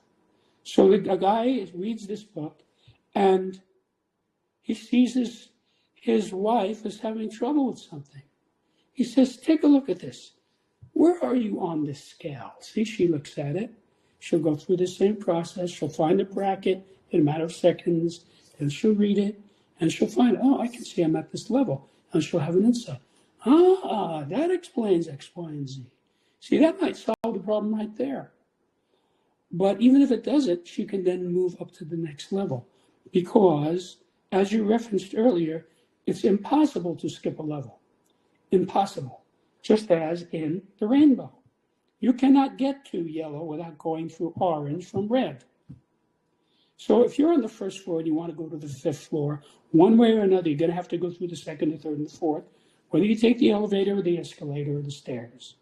So the guy reads this book, and he sees his wife is having trouble with something. He says, take a look at this. Where are you on this scale? See, she looks at it. She'll go through the same process. She'll find a bracket in a matter of seconds, and she'll read it, and she'll find, oh, I can see I'm at this level. And she'll have an insight. Ah, that explains X, Y, and Z. See, that might solve the problem right there. But even if it doesn't, she can then move up to the next level. Because, as you referenced earlier, it's impossible to skip a level. Impossible. Just as in the rainbow. You cannot get to yellow without going through orange from red. So if you're on the first floor and you want to go to the 5th floor, one way or another, you're going to have to go through the 2nd, the 3rd, and the 4th, whether you take the elevator or the escalator or the stairs.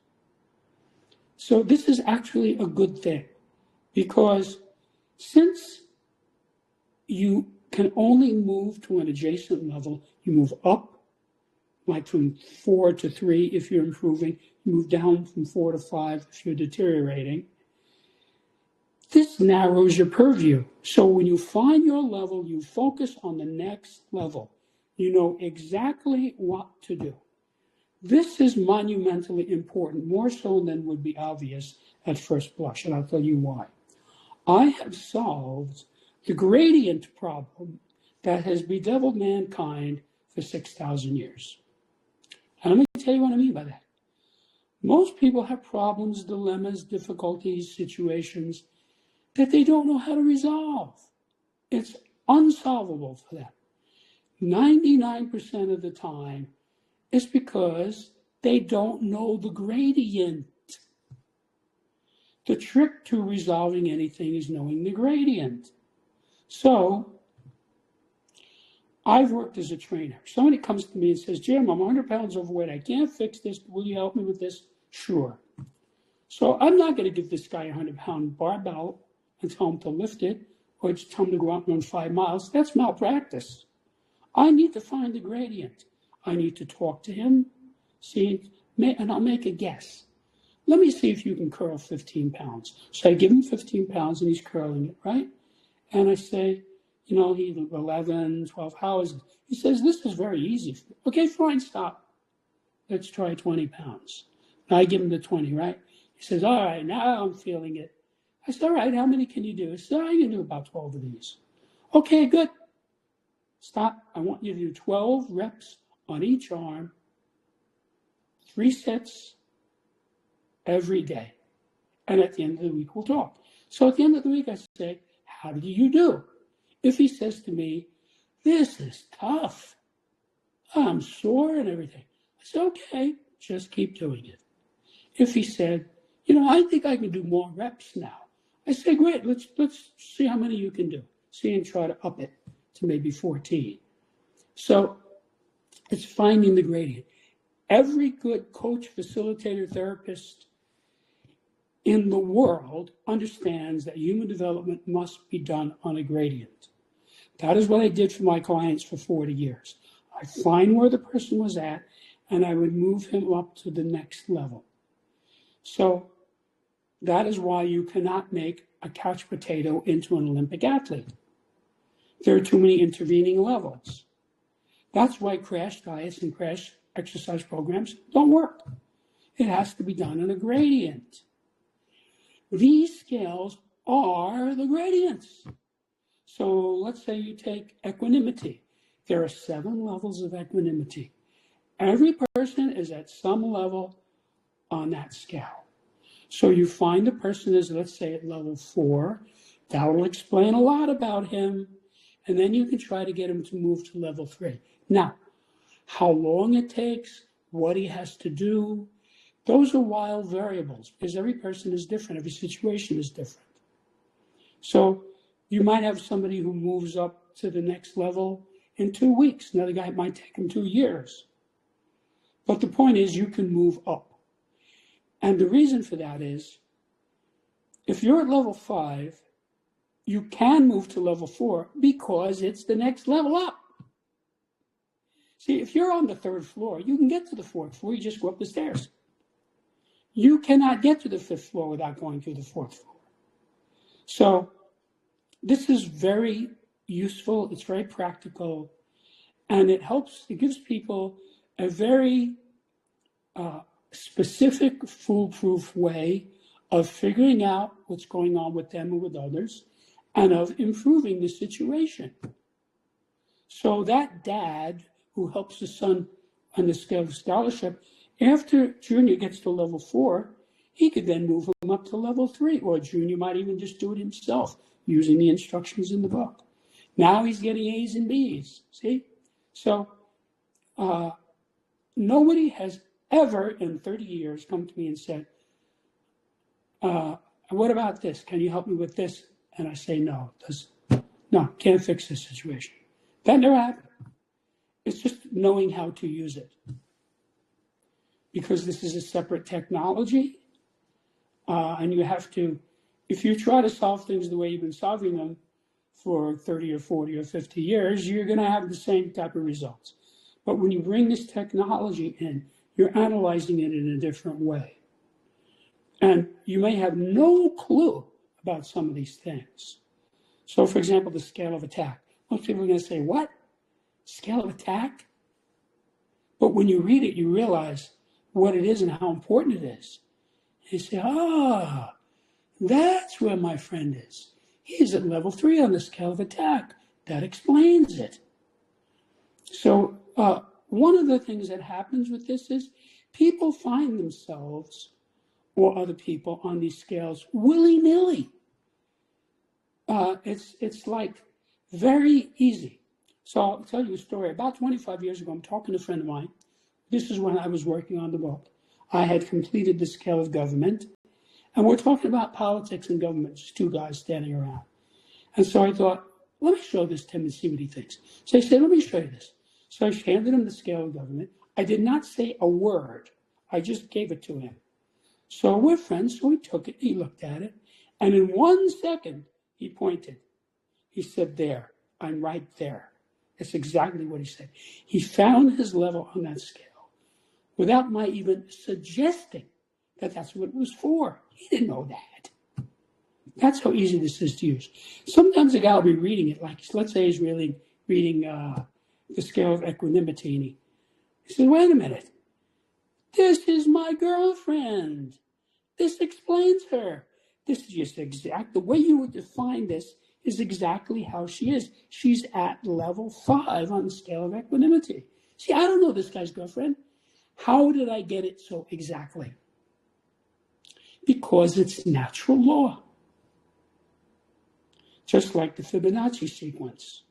So this is actually a good thing, because since you can only move to an adjacent level, you move up, like from 4 to 3 if you're improving, you move down from 4 to 5 if you're deteriorating. This narrows your purview. So when you find your level, you focus on the next level. You know exactly what to do. This is monumentally important, more so than would be obvious at first blush, and I'll tell you why. I have solved the gradient problem that has bedeviled mankind for 6,000 years. And let me tell you what I mean by that. Most people have problems, dilemmas, difficulties, situations that they don't know how to resolve. It's unsolvable for them. 99% of the time, it's because they don't know the gradient. The trick to resolving anything is knowing the gradient. So, I've worked as a trainer. Somebody comes to me and says, Jim, I'm 100 pounds overweight. I can't fix this. Will you help me with this? Sure. So I'm not going to give this guy a 100-pound barbell and tell him to lift it or just tell him to go out and run 5 miles. That's malpractice. I need to find the gradient. I need to talk to him, see, and I'll make a guess. Let me see if you can curl 15 pounds. So I give him 15 pounds and he's curling it, right? And I say, he's 11, 12 hours. He says, this is very easy. Okay, fine, stop. Let's try 20 pounds. I give him the 20, right? He says, all right, now I'm feeling it. I said, all right, how many can you do? He said, I can do about 12 of these. Okay, good. Stop. I want you to do 12 reps on each arm, 3 sets every day. And at the end of the week, we'll talk. So at the end of the week, I say, how did you do? If he says to me, this is tough, I'm sore and everything, I say, okay, just keep doing it. If he said, I think I can do more reps now, I say, great, let's see how many you can do. See and try to up it to maybe 14. So it's finding the gradient. Every good coach, facilitator, therapist in the world understands that human development must be done on a gradient. That is what I did for my clients for 40 years. I find where the person was at, and I would move him up to the next level. So that is why you cannot make a couch potato into an Olympic athlete. There are too many intervening levels. That's why crash diets and crash exercise programs don't work. It has to be done on a gradient. These scales are the gradients. So let's say you take equanimity. There are 7 levels of equanimity. Every person is at some level on that scale. So you find the person is, let's say, at level 4. That will explain a lot about him. And then you can try to get him to move to level 3. Now, how long it takes, what he has to do, those are wild variables because every person is different. Every situation is different. So you might have somebody who moves up to the next level in 2 weeks. Another guy might take him 2 years. But the point is you can move up. And the reason for that is if you're at level 5, you can move to level 4 because it's the next level up. See, if you're on the 3rd floor, you can get to the 4th floor. You just go up the stairs. You cannot get to the 5th floor without going through the 4th floor. So this is very useful. It's very practical. And it gives people a very specific, foolproof way of figuring out what's going on with them and with others and of improving the situation. So that dad who helps his son on the scale of scholarship, after Junior gets to level 4, he could then move him up to level 3, or Junior might even just do it himself using the instructions in the book. Now he's getting A's and B's, see? So nobody has ever in 30 years come to me and said, what about this? Can you help me with this? And I say, no, can't fix this situation. That never happened. It's just knowing how to use it. Because this is a separate technology, and you have to, if you try to solve things the way you've been solving them for 30 or 40 or 50 years, you're going to have the same type of results. But when you bring this technology in, you're analyzing it in a different way. And you may have no clue about some of these things. So, for example, the scale of attack. Most people are going to say, what? Scale of attack? But when you read it, you realize what it is and how important it is. And you say, that's where my friend is. He's at level 3 on the scale of attack. That explains it. So one of the things that happens with this is people find themselves or other people on these scales willy-nilly. It's like very easy. So I'll tell you a story. About 25 years ago, I'm talking to a friend of mine. This is when I was working on the book. I had completed the scale of government, and we're talking about politics and government, just two guys standing around. And so I thought, let me show this to him and see what he thinks. So I said, let me show you this. So I handed him the scale of government. I did not say a word. I just gave it to him. So we're friends, so he took it, he looked at it, and in 1 second, he pointed. He said, there, I'm right there. That's exactly what he said. He found his level on that scale without my even suggesting that that's what it was for. He didn't know that. That's how easy this is to use. Sometimes a guy will be reading it, like, let's say he's really reading the scale of equanimity, and he says, wait a minute, this is my girlfriend. This explains her. This is just the way you would define this is exactly how she is. She's at level 5 on the scale of equanimity. See, I don't know this guy's girlfriend. How did I get it so exactly? Because it's natural law. Just like the Fibonacci sequence.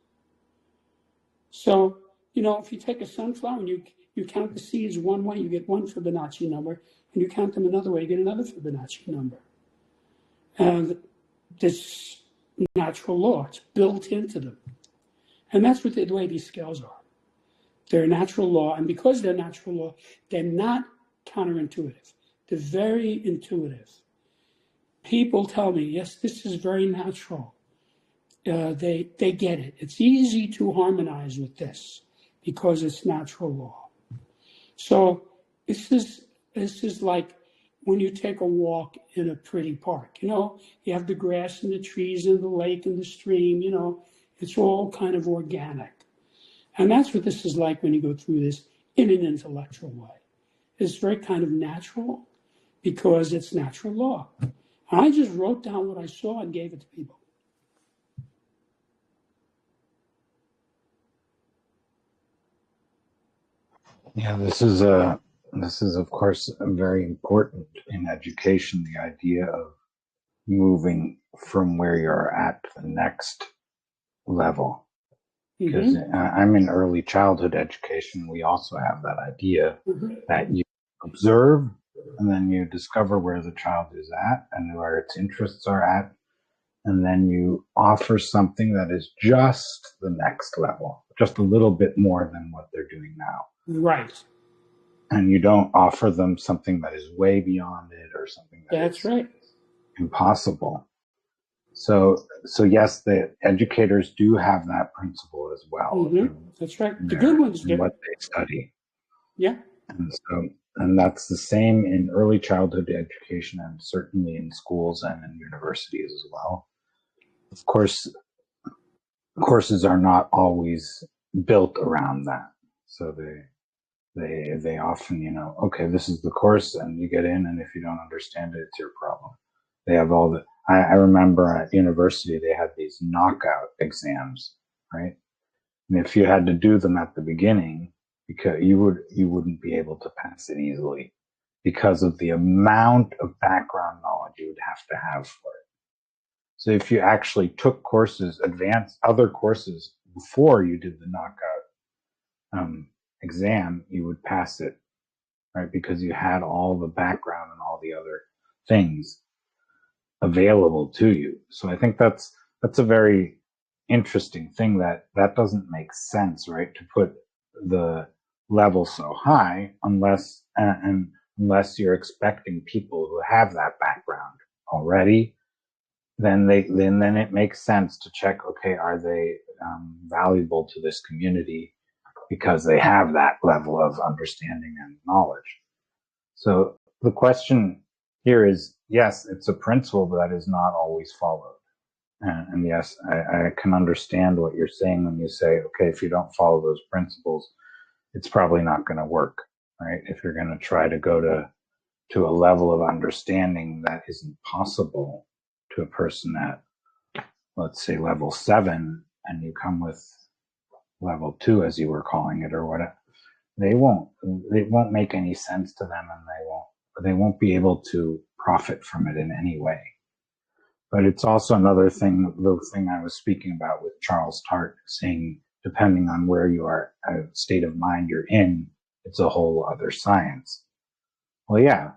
So, if you take a sunflower and you count the seeds one way, you get one Fibonacci number, and you count them another way, you get another Fibonacci number. And this natural law, it's built into them. And that's what the way these scales are. They're natural law, and because they're natural law, they're not counterintuitive. They're very intuitive. People tell me, yes, this is very natural. They get it. It's easy to harmonize with this because it's natural law. So this is like when you take a walk in a pretty park. You have the grass and the trees and the lake and the stream. It's all kind of organic. And that's what this is like when you go through this in an intellectual way. It's very kind of natural because it's natural law. And I just wrote down what I saw and gave it to people. Yeah, this is of course very important in education, the idea of moving from where you're at to the next level. Because I'm in early childhood education, we also have that idea that you observe and then you discover where the child is at and where its interests are at, and then you offer something that is just the next level, just a little bit more than what they're doing now. Right. And you don't offer them something that is way beyond it or something that's right. Impossible. So yes, the educators do have that principle as well. That's right. The good ones do. What they study. Yeah. And that's the same in early childhood education and certainly in schools and in universities as well. Of course, courses are not always built around that. So they often, okay, this is the course and you get in, and if you don't understand it, it's your problem. They have I remember at university, they had these knockout exams, right? And if you had to do them at the beginning, because you wouldn't be able to pass it easily because of the amount of background knowledge you would have for it. So if you actually took other courses before you did the knockout exam, you would pass it, right? Because you had all the background and all the other things available to you. So I think that's a very interesting thing that doesn't make sense, right? To put the level so high unless you're expecting people who have that background already. Then it makes sense to check, okay, are they valuable to this community because they have that level of understanding and knowledge. So the question here is, yes, it's a principle that is not always followed. And yes, I can understand what you're saying when you say, okay, if you don't follow those principles, it's probably not going to work, right? If you're going to try to go to a level of understanding that isn't possible to a person at, let's say, level 7, and you come with level 2, as you were calling it, or whatever, it won't make any sense to them, and they won't be able to profit from it in any way. But it's also another thing, the thing I was speaking about with Charles Tart, saying depending on where you are, state of mind you're in, it's a whole other science. Well, yeah,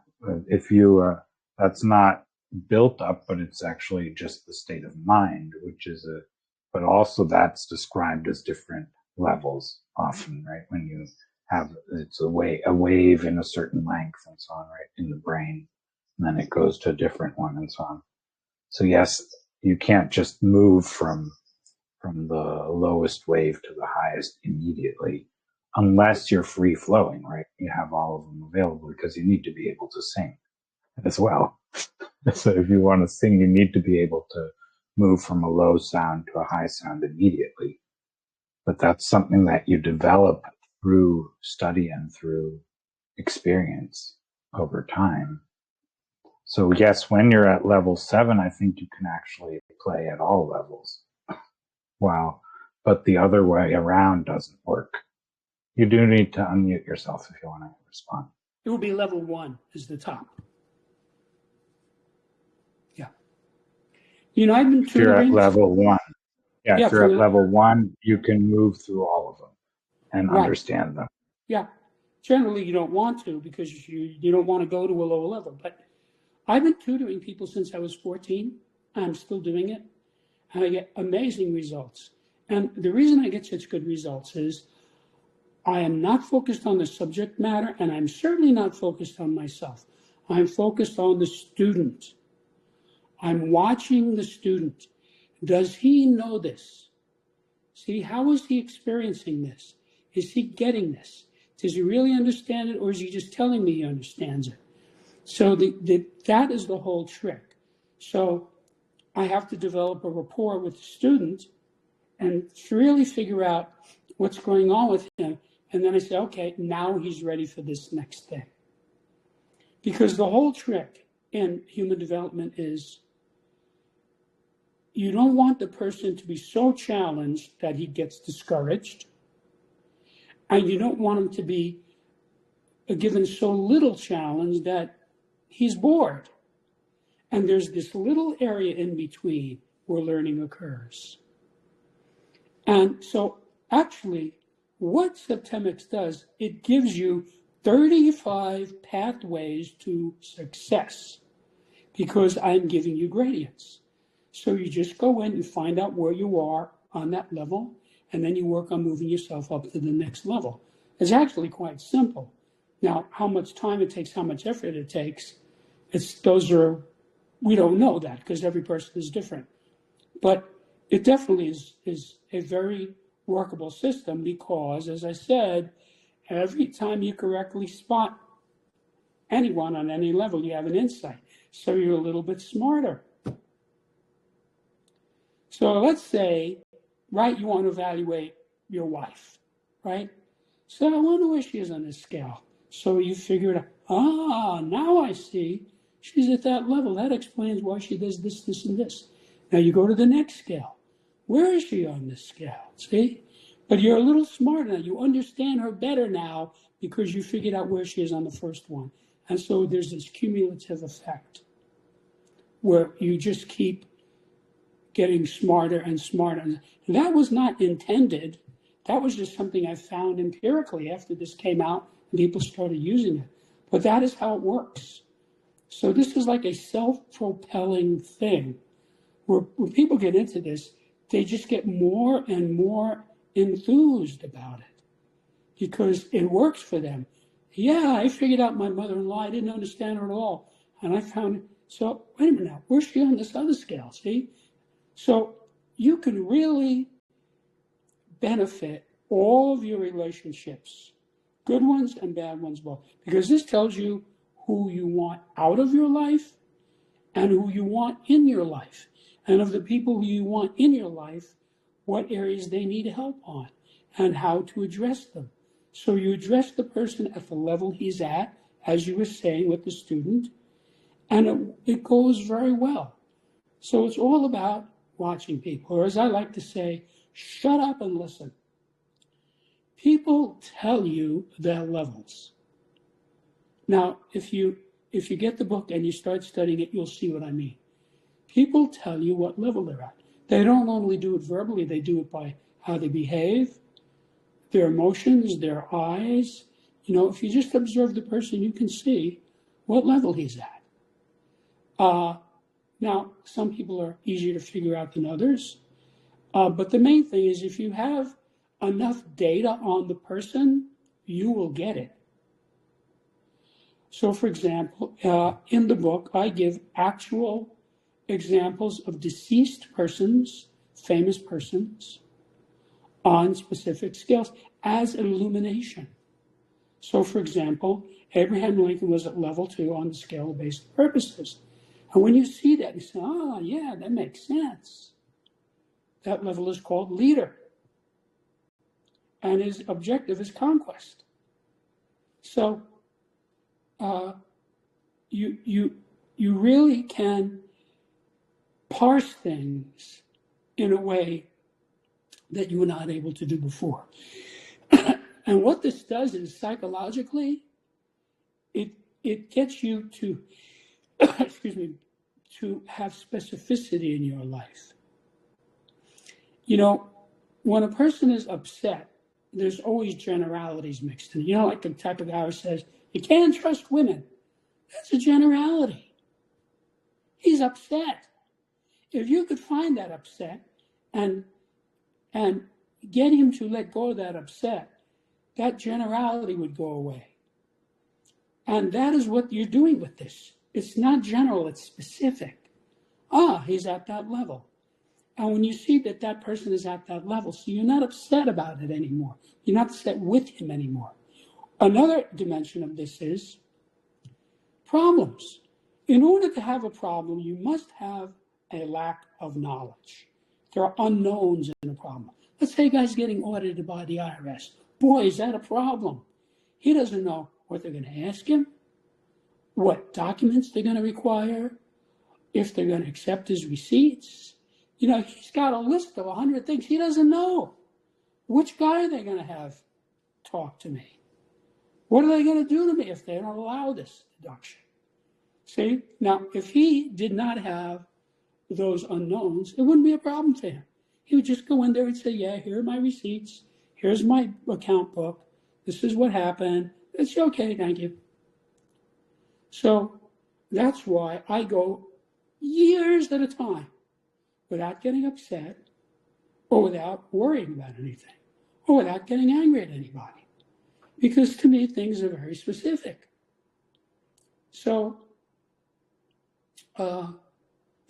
if you, that's not built up, but it's actually just the state of mind, which is but also that's described as different levels often, right? When you have, it's a wave in a certain length and so on, right? In the brain. And then it goes to a different one and so on. So yes, you can't just move from the lowest wave to the highest immediately, unless you're free flowing, right? You have all of them available because you need to be able to sing as well. So if you want to sing, you need to be able to move from a low sound to a high sound immediately. But that's something that you develop through study and through experience over time. So yes, when you're at level 7, I think you can actually play at all levels. Wow. But the other way around doesn't work. You do need to unmute yourself if you want to respond. It will be level 1 is the top. Yeah. You know, I've been tutoring. If you're at level 1. Yeah, if you're at level 1, you can move through all of them and understand them. Yeah. Generally, you don't want to because you don't want to go to a lower level. But I've been tutoring people since I was 14. I'm still doing it. And I get amazing results. And the reason I get such good results is I am not focused on the subject matter, and I'm certainly not focused on myself. I'm focused on the student. I'm watching the student. Does he know this? See, how is he experiencing this? Is he getting this? Does he really understand it, or is he just telling me he understands it? So that is the whole trick. So I have to develop a rapport with the student and really figure out what's going on with him. And then I say, okay, now he's ready for this next thing. Because the whole trick in human development is you don't want the person to be so challenged that he gets discouraged. And you don't want him to be given so little challenge that he's bored. And there's this little area in between where learning occurs. And so actually, what Septemics does, it gives you 35 pathways to success because I'm giving you gradients. So you just go in and find out where you are on that level, and then you work on moving yourself up to the next level. It's actually quite simple. Now, how much time it takes, how much effort it takes, we don't know that because every person is different. But it definitely is a very workable system because, as I said, every time you correctly spot anyone on any level, you have an insight. So you're a little bit smarter. So let's say, right, you want to evaluate your wife, right? So I wonder where she is on this scale. So you figure it out. Now I see she's at that level. That explains why she does this, this, and this. Now you go to the next scale. Where is she on this scale? See? But you're a little smarter now. You understand her better now because you figured out where she is on the first one. And so there's this cumulative effect where you just keep getting smarter and smarter. And that was not intended. That was just something I found empirically after this came out and people started using it. But that is how it works. So this is like a self-propelling thing. Where when people get into this, they just get more and more enthused about it because it works for them. Yeah, I figured out my mother-in-law. I didn't understand her at all. And I found it. So wait a minute now, where's she on this other scale, see? So you can really benefit all of your relationships, good ones and bad ones both, because this tells you who you want out of your life and who you want in your life. And of the people who you want in your life, what areas they need help on and how to address them. So you address the person at the level he's at, as you were saying with the student, and it goes very well. So it's all about watching people, or as I like to say, shut up and listen. People tell you their levels. Now, if you get the book and you start studying it, you'll see what I mean. People tell you what level they're at. They don't only do it verbally, they do it by how they behave, their emotions, their eyes. If you just observe the person, you can see what level he's at. Now, some people are easier to figure out than others. But the main thing is if you have enough data on the person, you will get it. So, for example, in the book, I give actual examples of deceased persons, famous persons, on specific scales as an illumination. So, for example, Abraham Lincoln was at level 2 on the scale of basic purposes. And when you see that, you say, oh, yeah, that makes sense. That level is called leader. And his objective is conquest. So you really can parse things in a way that you were not able to do before. And what this does is psychologically, it gets you to, excuse me, to have specificity in your life. When a person is upset, there's always generalities mixed in. Like the type of guy who says, you can't trust women. That's a generality. He's upset. If you could find that upset and get him to let go of that upset, that generality would go away. And that is what you're doing with this. It's not general, it's specific. He's at that level. And when you see that that person is at that level, so you're not upset about it anymore. You're not upset with him anymore. Another dimension of this is problems. In order to have a problem, you must have a lack of knowledge. There are unknowns in a problem. Let's say a guy's getting audited by the IRS. Boy, is that a problem. He doesn't know what they're going to ask him, what documents they're going to require, if they're going to accept his receipts. He's got a list of 100 things. He doesn't know. Which guy are they going to have talk to me? What are they going to do to me if they don't allow this deduction? See, now, if he did not have those unknowns, it wouldn't be a problem for him. He would just go in there and say, yeah, here are my receipts. Here's my account book. This is what happened. It's okay, thank you. So that's why I go years at a time without getting upset or without worrying about anything or without getting angry at anybody. Because to me, things are very specific. So, for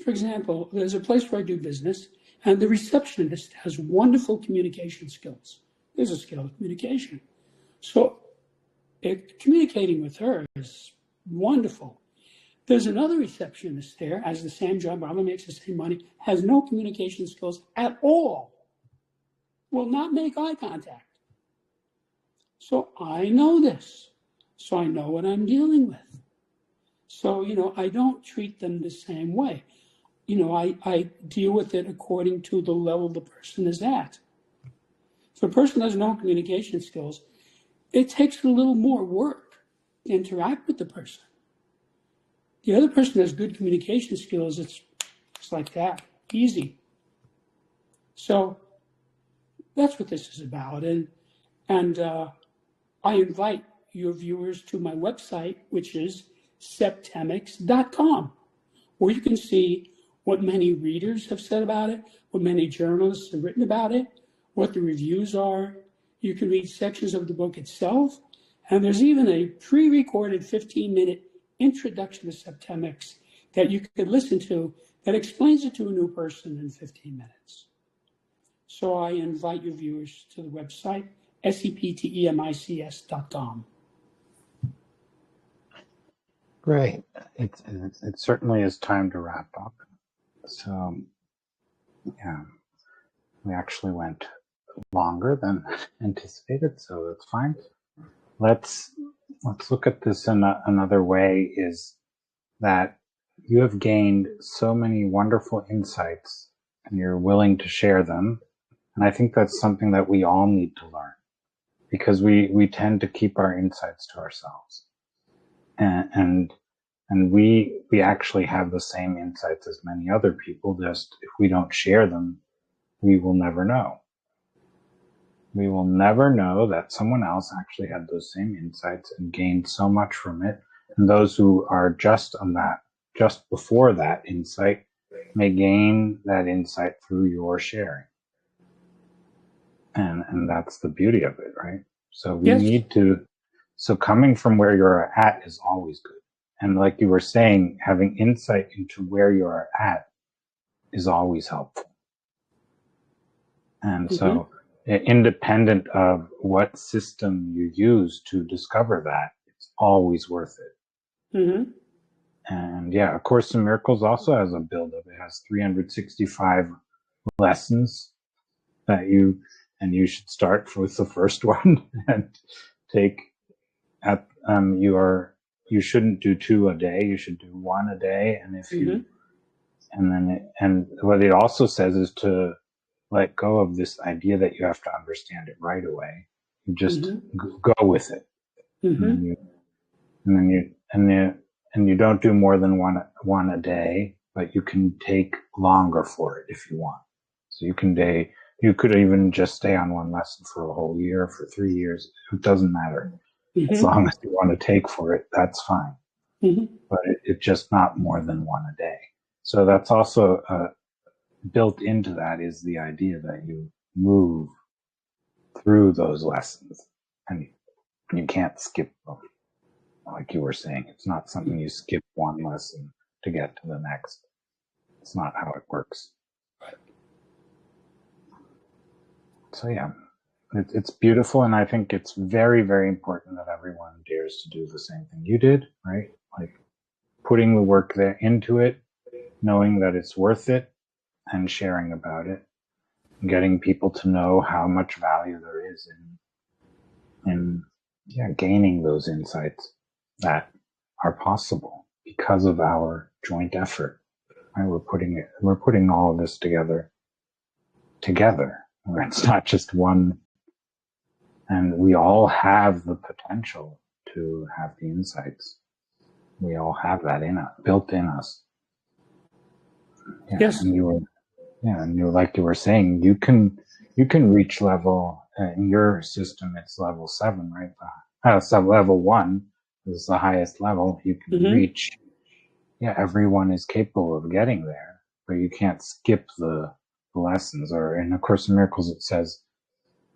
example, there's a place where I do business and the receptionist has wonderful communication skills. There's a skill of communication. So communicating with her is wonderful. There's another receptionist there, has the same job, probably makes the same money, has no communication skills at all, will not make eye contact. So I know this. So I know what I'm dealing with. So, I don't treat them the same way. I deal with it according to the level the person is at. If a person has no communication skills, it takes a little more work to interact with the person. The other person has good communication skills, it's like that, easy. So that's what this is about. And I invite your viewers to my website, which is Septemics.com, where you can see what many readers have said about it, what many journalists have written about it, what the reviews are. You can read sections of the book itself, and there's even a pre-recorded 15-minute introduction to Septemics that you could listen to that explains it to a new person in 15 minutes. So I invite your viewers to the website, septemics.com. Great. It certainly is time to wrap up. So, yeah, we actually went longer than anticipated, so that's fine. Let's look at this in another way, is that you have gained so many wonderful insights and you're willing to share them. And I think that's something that we all need to learn, because we tend to keep our insights to ourselves. And we actually have the same insights as many other people. Just if we don't share them, we will never know. We will never know that someone else actually had those same insights and gained so much from it. And those who are just on that, just before that insight, may gain that insight through your sharing. And that's the beauty of it, right? So we need to, so coming from where you're at is always good. And like you were saying, having insight into where you are at is always helpful. And so independent of what system you use to discover that, it's always worth it. Mm-hmm. And yeah, A Course in Miracles also has a build-up. It has 365 lessons that you should start with the first one and take at, you shouldn't do 2 a day. You should do 1 a day. And if you, and what it also says is to let go of this idea that you have to understand it right away. You just go with it. And you don't do more than one a day, but you can take longer for it if you want. So you could even just stay on one lesson for a whole year, for 3 years. It doesn't matter. As long as you want to take for it, that's fine. But it's just not more than 1 a day. So that's also built into that is the idea that you move through those lessons and you can't skip them. Like you were saying, it's not something you skip one lesson to get to the next. It's not how it works. So yeah, it's beautiful. And I think it's very, very important that everyone dares to do the same thing you did, right? Like putting the work there into it, knowing that it's worth it, and sharing about it, getting people to know how much value there is in gaining those insights that are possible because of our joint effort. Right? We're putting all of this together. Where it's not just one, and we all have the potential to have the insights. We all have that built in us. Yeah, yes. And you like you were saying, you can reach level in your system. It's level 7, right? Level 1 is the highest level you can reach. Yeah, everyone is capable of getting there, but you can't skip the lessons. Or in A Course in Miracles, it says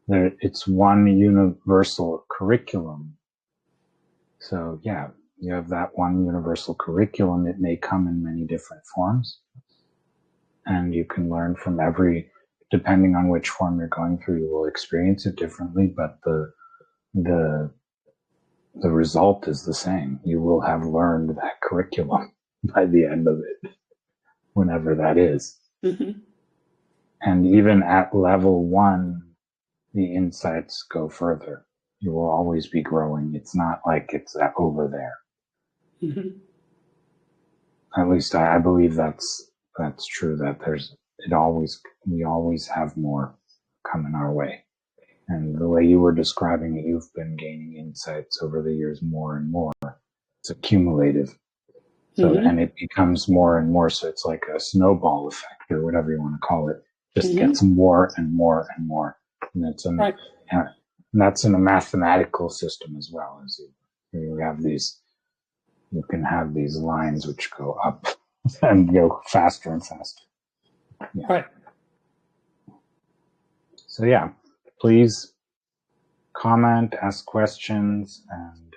that it's one universal curriculum. So yeah, you have that one universal curriculum. It may come in many different forms. And you can learn from depending on which form you're going through, you will experience it differently, but the result is the same. You will have learned that curriculum by the end of it, whenever that is. And even at level 1, the insights go further. You will always be growing. It's not like it's over there. At least I believe that's true, that we always have more coming our way. And the way you were describing it, you've been gaining insights over the years more and more. It's accumulative. So, and it becomes more and more. So it's like a snowball effect or whatever you want to call it. Just gets more and more and more. And that's in a mathematical system as well. As you have these, you can have these lines which go up and go faster and faster. Yeah. Right. So yeah, please comment, ask questions, and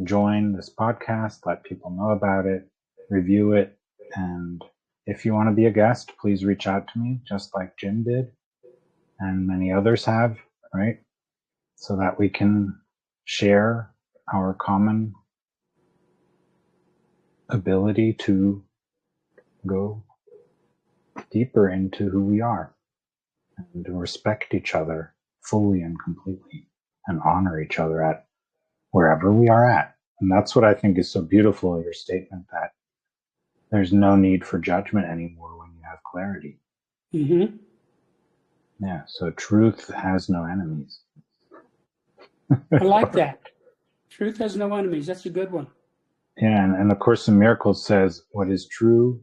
join this podcast. Let people know about it, review it. And if you want to be a guest, please reach out to me, just like Jim did and many others have, right? So that we can share our common ability to go deeper into who we are and to respect each other fully and completely and honor each other at wherever we are at. And that's what I think is so beautiful in your statement, that there's no need for judgment anymore when you have clarity. Yeah, so truth has no enemies. I like that. Truth has no enemies. That's a good one. Yeah, and A Course in Miracles says what is true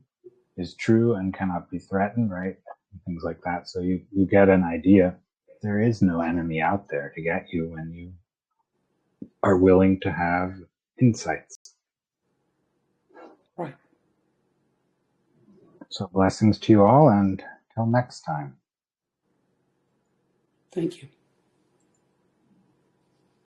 and cannot be threatened, right? Things like that. So you get an idea. there is no enemy out there to get you when you are willing to have insights. Right. So blessings to you all, and till next time. Thank you.